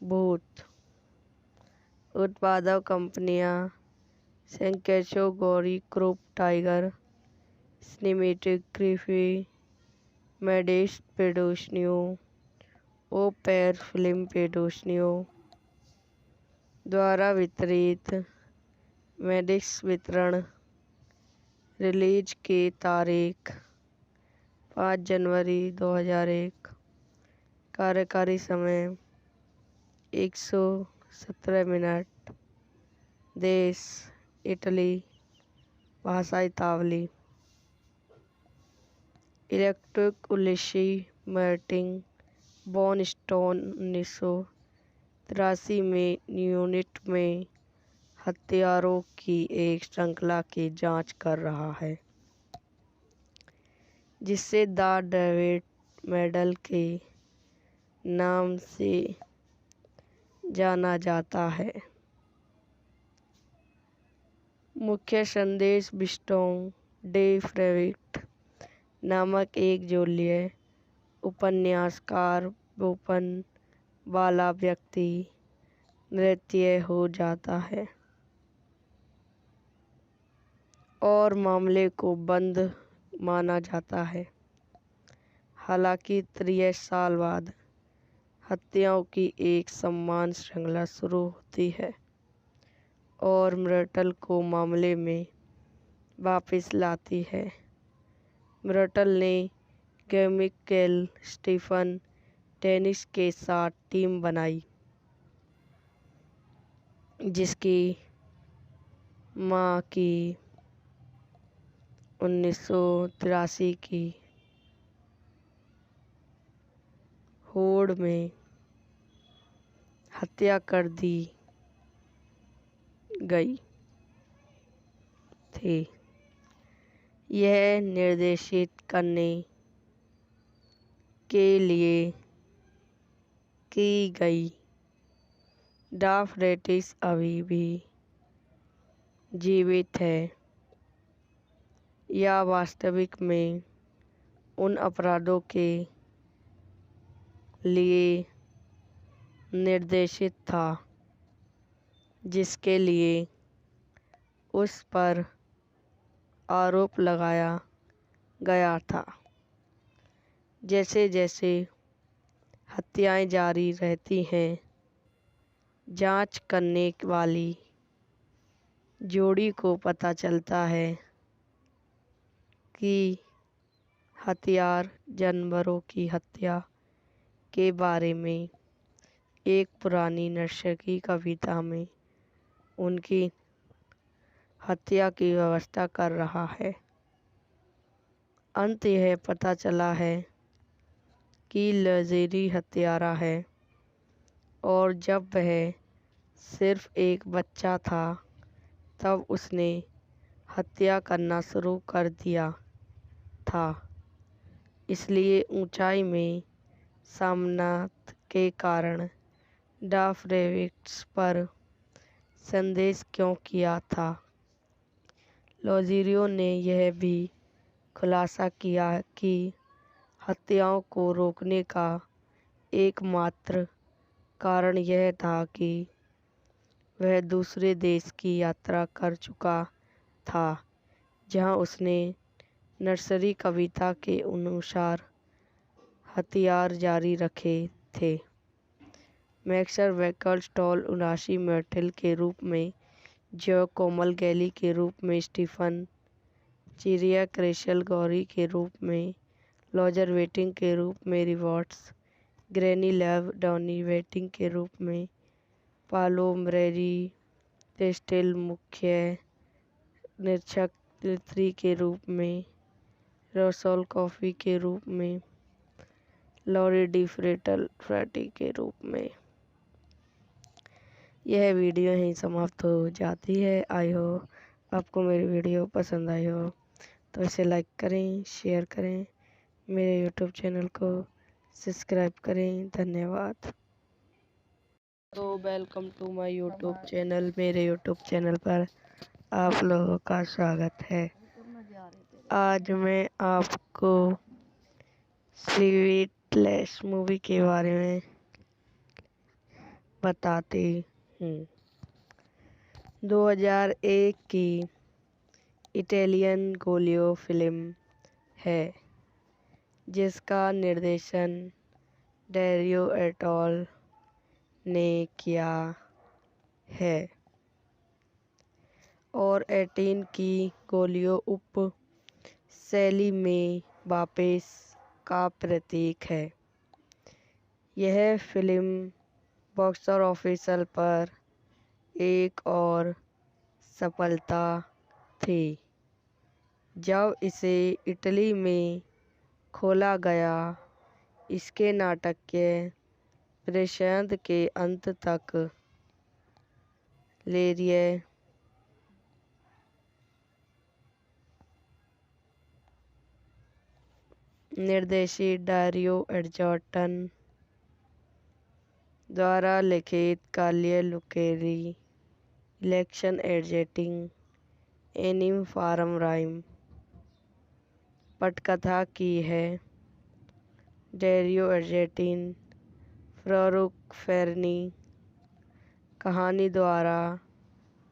S3: भूत उत्पादक कंपनियां सेंकेशो गौरी क्रूप टाइगर सिनेमेटिक ग्रिफी मेडिस पेडोशनियो ओ पैर फिल्म पेडोशनियो द्वारा वितरित। मेडिक्स वितरण रिलीज की तारीख 5 जनवरी 2001। कार्यकारी समय 117 मिनट। देश इटली। भाषा इतावली। इलेक्ट्रिक उलिशी मार्टिन बॉन स्टोन 1983 में यूनिट में हथियारों की एक श्रृंखला की जांच कर रहा है जिसे द डेविड मेडल के नाम से जाना जाता है। मुख्य संदेश बिस्टोन डे फ्रेविट नामक एक जोलिया उपन्यासकार बोपन वाला व्यक्ति नृत्य हो जाता है और मामले को बंद माना जाता है। हालांकि 30 साल बाद हत्याओं की एक समान श्रृंखला शुरू होती है और मर्टल को मामले में वापस लाती है। मर्टल ने केमिकल स्टीफन टेनिस के साथ टीम बनाई जिसकी मां की 1983 की होड़ में हत्या कर दी गई थी। यह निर्देशित करने के लिए की गई। डाफरेटिस अभी भी जीवित है या वास्तविक में उन अपराधों के लिए निर्देशित था जिसके लिए उस पर आरोप लगाया गया था। जैसे जैसे हत्याएं जारी रहती हैं, जांच करने वाली जोड़ी को पता चलता है कि हथियार जानवरों की हत्या के बारे में एक पुरानी नर्सरी कविता में उनकी हत्या की व्यवस्था कर रहा है। अंत यह पता चला है कि लज़ेरी हत्यारा है और जब वह सिर्फ एक बच्चा था तब उसने हत्या करना शुरू कर दिया था। इसलिए ऊंचाई में सामनात के कारण डाफरेविट्स पर संदेश क्यों किया था। लोज़ेरियो ने यह भी खुलासा किया कि हत्याओं को रोकने का एकमात्र कारण यह था कि वह दूसरे देश की यात्रा कर चुका था जहां उसने नर्सरी कविता के अनुसार हथियार जारी रखे थे। मैक्सर वैकल स्टॉल 79 मर्टेल के रूप में, जो कोमल गैली के रूप में, स्टीफन चिरिया क्रेशल गौरी के रूप में, लॉजर वेटिंग के रूप में, रिवॉर्ड्स ग्रैनी लेव डॉनी वेटिंग के रूप में, पालो मरेरी टेस्टेल मुख्य निरीक्षक 3 के रूप में, रोसोल कॉफ़ी के रूप में, लॉरी डी फ्रेटी के रूप में। यह वीडियो यहीं समाप्त हो जाती है। आई हो आपको मेरी वीडियो पसंद आई हो तो इसे लाइक करें, शेयर करें, मेरे यूट्यूब चैनल को सब्सक्राइब करें। धन्यवाद। तो welcome to my YouTube channel. मेरे यूट्यूब चैनल पर आप लोगों का स्वागत है। आज मैं आपको स्लीपलेस मूवी के बारे में बताती हूँ। 2001 की इटालियन गोलियो फिल्म है जिसका निर्देशन डेरियो एटोल ने किया है और 18 की गोलियो उप शैली में वापस का प्रतीक है। यह फिल्म बॉक्स ऑफिस पर एक और सफलता थी जब इसे इटली में खोला गया। इसके नाटकीय प्रदर्शन के अंत तक लेरिए निर्देशित डारियो अर्जेंटो द्वारा लिखित Kaliya लुकेरी election editing एनिम form rhyme पटकथा की है डेरियो अर्जेंटो, फारूक फेरनी। कहानी द्वारा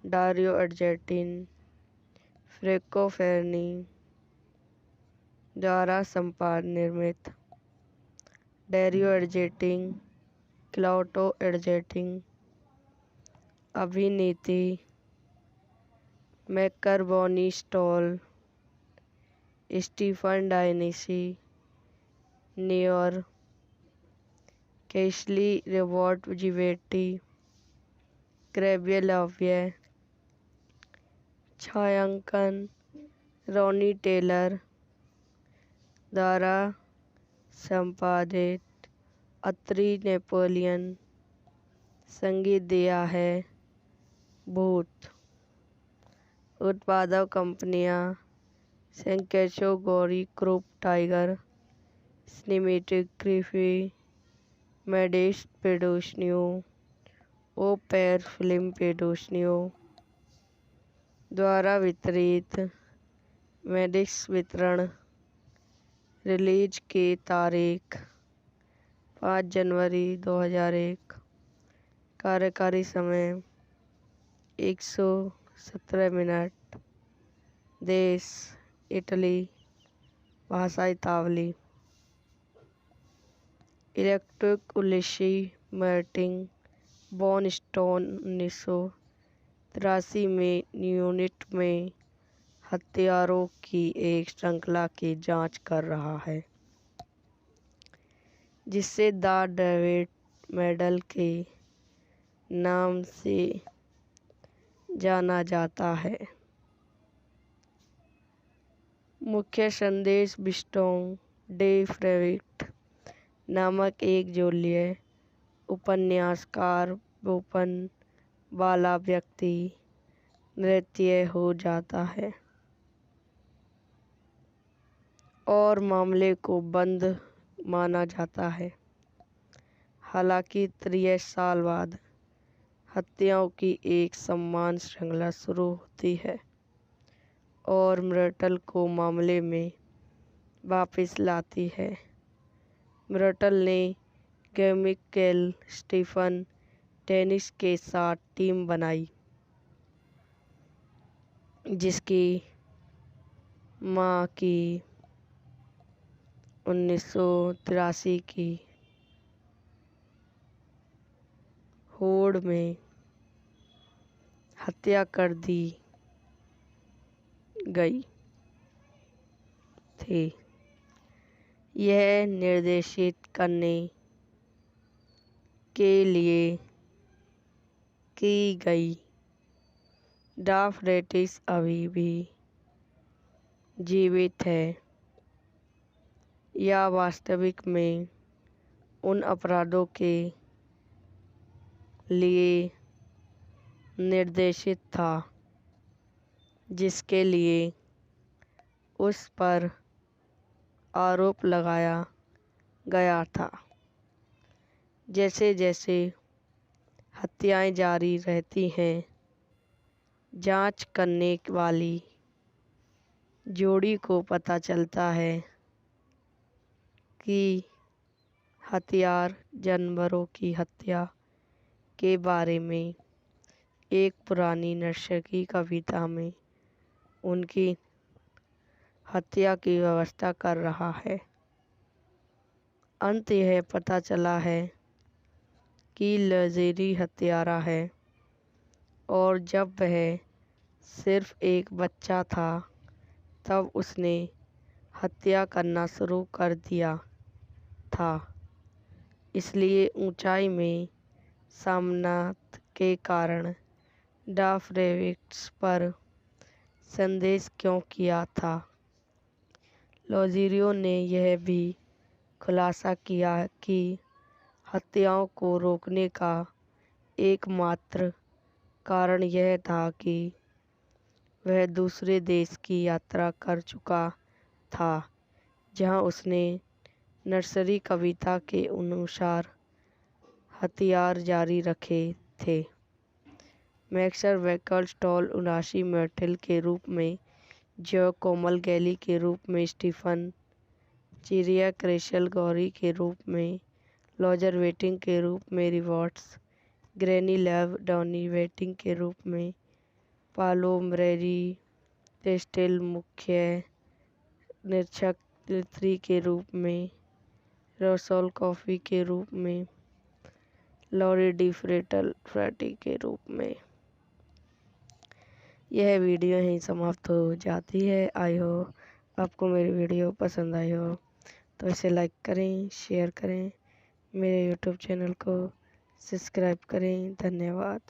S3: डारियो अर्जेंटो, फ्रेंको फेरनी द्वारा संपादन निर्मित। Dario Argento, Claudio Argento. अभिनेत्री मैकबर्नी स्टॉल, स्टीफन डायनेसी नियर, कैशली रिवॉर्ड जिवेटी, क्रेबिया लव्य। छायांकन रॉनी टेलर द्वारा संपादित। अत्री नेपोलियन। संगीत दिया है भूत। उत्पादक कंपनियां सेंकेशो गौरी क्रोप टाइगर सिनेमेटिक ग्रिफी मेडिस पेडोशनियो ओपेर फिल्म पेडोशनियो द्वारा वितरित मेडिक्स वितरण रिलीज की तारीख 5 जनवरी 2001 कार्यकारी समय 117 मिनट देश इटली भाषा इतावली इलेक्ट्रिक उलिशी मार्टिन बॉन स्टोन 1983 में यूनिट में हत्यारों की एक श्रृंखला की जांच कर रहा है जिसे द डेविड मेडल के नाम से जाना जाता है। मुख्य संदेश बिस्टोन डे फ्रेविट नामक एक जोलीय उपन्यासकार ओपन वाला व्यक्ति नृत्य हो जाता है और मामले को बंद माना जाता है। हालांकि 63 साल बाद हत्याओं की एक समान श्रृंखला शुरू होती है और मर्टल को मामले में वापस लाती है। मर्टल ने केमिकल स्टीफन टेनिस के साथ टीम बनाई जिसकी मां की 1983 की होड़ में हत्या कर दी गई थी। यह निर्देशित करने के लिए की गई डाफ्रेटिस अभी भी जीवित है या वास्तविक में उन अपराधों के लिए निर्देशित था जिसके लिए उस पर आरोप लगाया गया था। जैसे जैसे हत्याएं जारी रहती हैं, जांच करने वाली जोड़ी को पता चलता है कि हथियार जानवरों की हत्या के बारे में एक पुरानी नर्सरी कविता में उनकी हत्या की व्यवस्था कर रहा है। अंत यह पता चला है कि लजेरी हत्यारा है और जब वह सिर्फ एक बच्चा था तब उसने हत्या करना शुरू कर दिया था। इसलिए ऊंचाई में सामनात के कारण डाफ्रेविट्स पर संदेश क्यों किया था। लोज़ेरियो ने यह भी खुलासा किया कि हत्याओं को रोकने का एकमात्र कारण यह था कि वह दूसरे देश की यात्रा कर चुका था जहां उसने नर्सरी कविता के अनुसार हथियार जारी रखे थे। मैक्सर वैकल स्टॉल 79 मर्टल के रूप में, जो कोमल गैली के रूप में, स्टीफन चिरिया क्रेशल गौरी के रूप में, लॉजर वेटिंग के रूप में, रिवॉर्ड्स ग्रैनी लैव डॉनी वेटिंग के रूप में, पालो मरेरी टेस्टेल मुख्य निरीक्षक 3 के रूप में, रसोल कॉफ़ी के रूप में, लॉरी डी फ्रेटी के रूप में। यह वीडियो यहीं समाप्त हो जाती है। आई हो आपको मेरी वीडियो पसंद आई हो तो इसे लाइक करें, शेयर करें, मेरे यूट्यूब चैनल को सब्सक्राइब करें। धन्यवाद।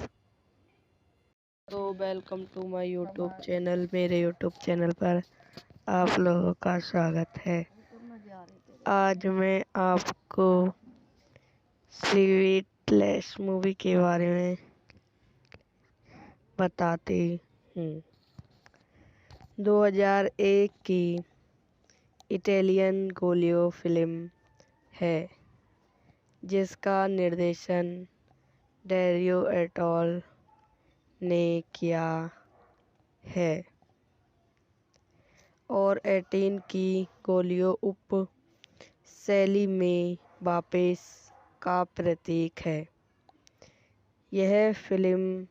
S3: तो welcome to my YouTube channel. मेरे यूट्यूब चैनल पर आप लोगों का स्वागत है। आज मैं आपको स्वीटलेस मूवी के बारे में बताती हूँ। 2001 की इटालियन गोलियो फिल्म है जिसका निर्देशन डेरियो एटोल ने किया है और 18 की गोलियों उप शैली में वापस का प्रतीक है। यह फिल्म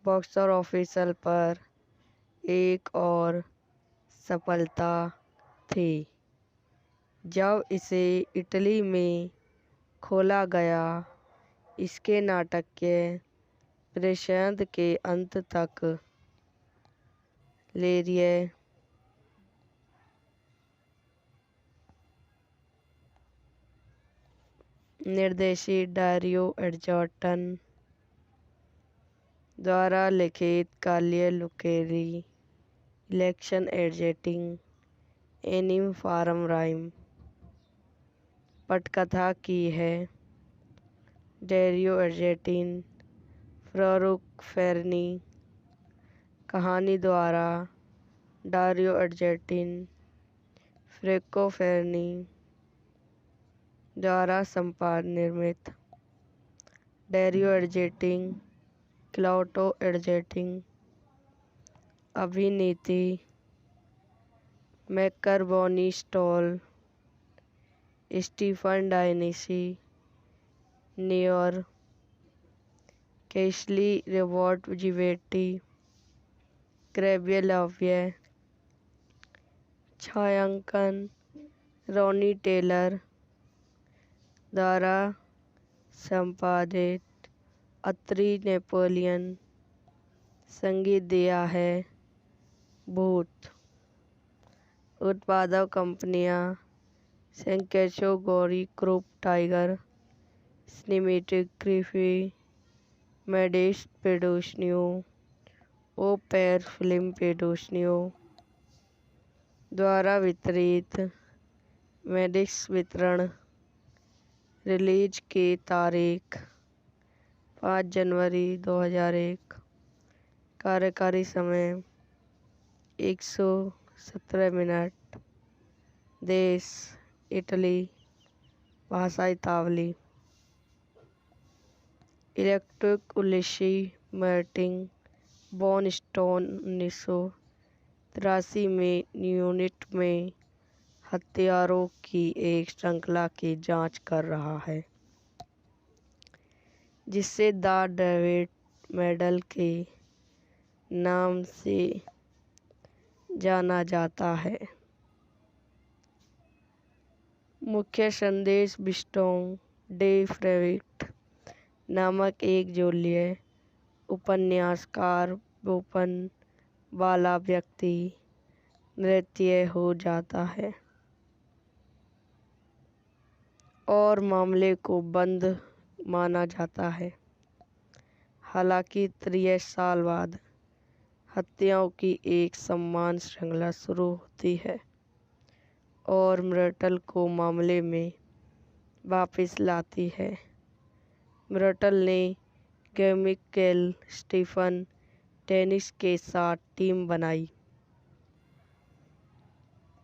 S3: बॉक्स ऑफिस पर एक और सफलता थी जब इसे इटली में खोला गया। इसके नाटकीय प्रदर्शन के अंत तक लेरिए निर्देशित डारियो अर्जोटन द्वारा लिखित काल्ये लुकेरी इलेक्शन एडजेटिंग एनिम फारम राइम पटकथा की है। डेरियो अर्जेटिन फारूक फेरनी कहानी द्वारा डारियो अर्जेटिन फ्रेको फेरनी द्वारा संपादन निर्मित। डेरियो अर्जेटिन क्लाउटो अर्जेटिन अभिनीति मैकरबोनी स्टॉल स्टीफन डायनिसी नियर केशली रिवॉर्ड जिवेटी क्रेबियलाव्य छायांकन रॉनी टेलर द्वारा संपादित अत्री नेपोलियन संगीत दिया है। भूत उत्पादक कंपनियां सेंकेशो गौरी क्रूप टाइगर सिनेमेटिक ग्रिफी मेडिस पेडोशनियो ओपेर फिल्म पेडोशनियो द्वारा वितरित। मेडिक्स वितरण रिलीज की तारीख 5 जनवरी 2001 कार्यकारी समय 117 मिनट देश इटली भाषा इतावली इलेक्ट्रिक उलिशी मार्टिन बॉन स्टोन 1983 में यूनिट में हत्यारों की एक श्रृंखला की जांच कर रहा है जिसे द डेविड मेडल के नाम से जाना जाता है। मुख्य संदेश बिस्टोन डे फ्रेविट नामक एक जोलिए उपन्यासकार ओपन वाला व्यक्ति नृत्य हो जाता है और मामले को बंद माना जाता है। हालांकि 30 साल बाद हत्याओं की एक समान श्रृंखला शुरू होती है और मर्टल को मामले में वापस लाती है। मर्टल ने केमिकल स्टीफन टेनिस के साथ टीम बनाई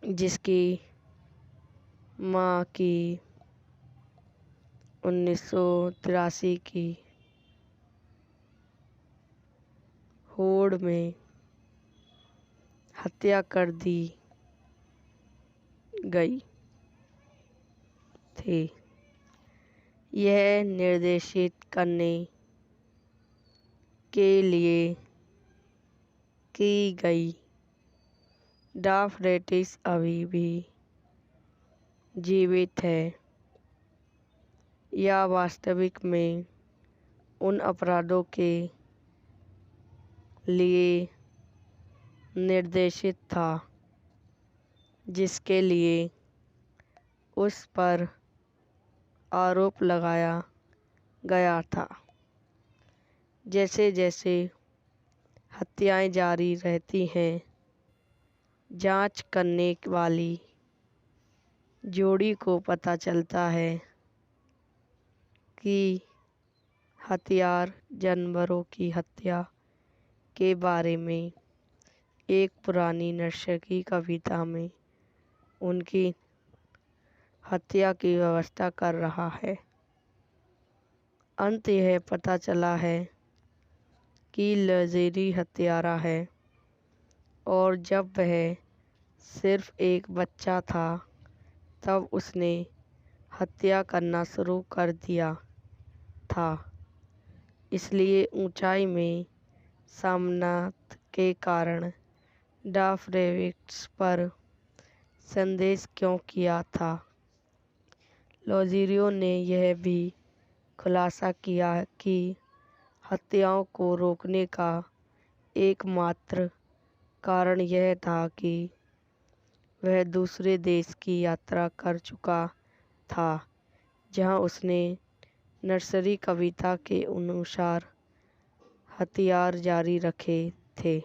S3: जिसकी मां की 1983 की होड़ में हत्या कर दी गई थी। यह निर्देशित करने के लिए की गई। डाफरेटिस अभी भी जीवित है या वास्तविक में उन अपराधों के लिए निर्देशित था जिसके लिए उस पर आरोप लगाया गया था। जैसे जैसे हत्याएं जारी रहती हैं जांच करने वाली जोड़ी को पता चलता है कि हथियार जानवरों की हत्या के बारे में एक पुरानी नर्सरी कविता में उनकी हत्या की व्यवस्था कर रहा है। अंत यह पता चला है कि लॉज़ेरी हत्यारा है और जब वह सिर्फ एक बच्चा था तब उसने हत्या करना शुरू कर दिया था। इसलिए ऊंचाई में सामनात के कारण डाफरेविक्स पर संदेश क्यों किया था। लॉज़ेरियो ने यह भी खुलासा किया कि हत्याओं को रोकने का एकमात्र कारण यह था कि वह दूसरे देश की यात्रा कर चुका था जहां उसने नर्सरी कविता के अनुसार हथियार जारी रखे थे।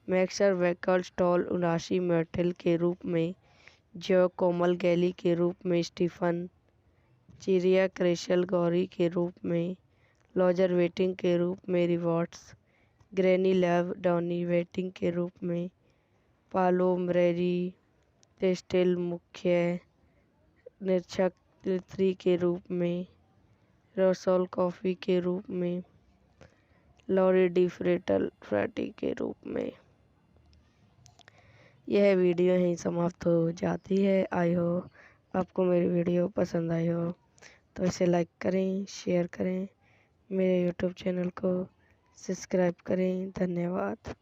S3: मैक्सर वेकलस्टॉल 79 मेटल के रूप में, जो कोमल गैली के रूप में, स्टीफन चिरिया क्रेशल गौरी के रूप में, लॉजर वेटिंग के रूप में, rewards granny lab Donny waiting के रूप में, पालो मरेरी टेस्टेल मुख्य निरीक्षक 3 के रूप में, रोसोल कॉफ़ी के रूप में, लॉरी डी फ्रेटी के रूप में। यह वीडियो यहीं समाप्त हो जाती है। आई हो आपको मेरी वीडियो पसंद आई हो तो इसे लाइक करें, शेयर करें, मेरे यूट्यूब चैनल को सब्सक्राइब करें। धन्यवाद।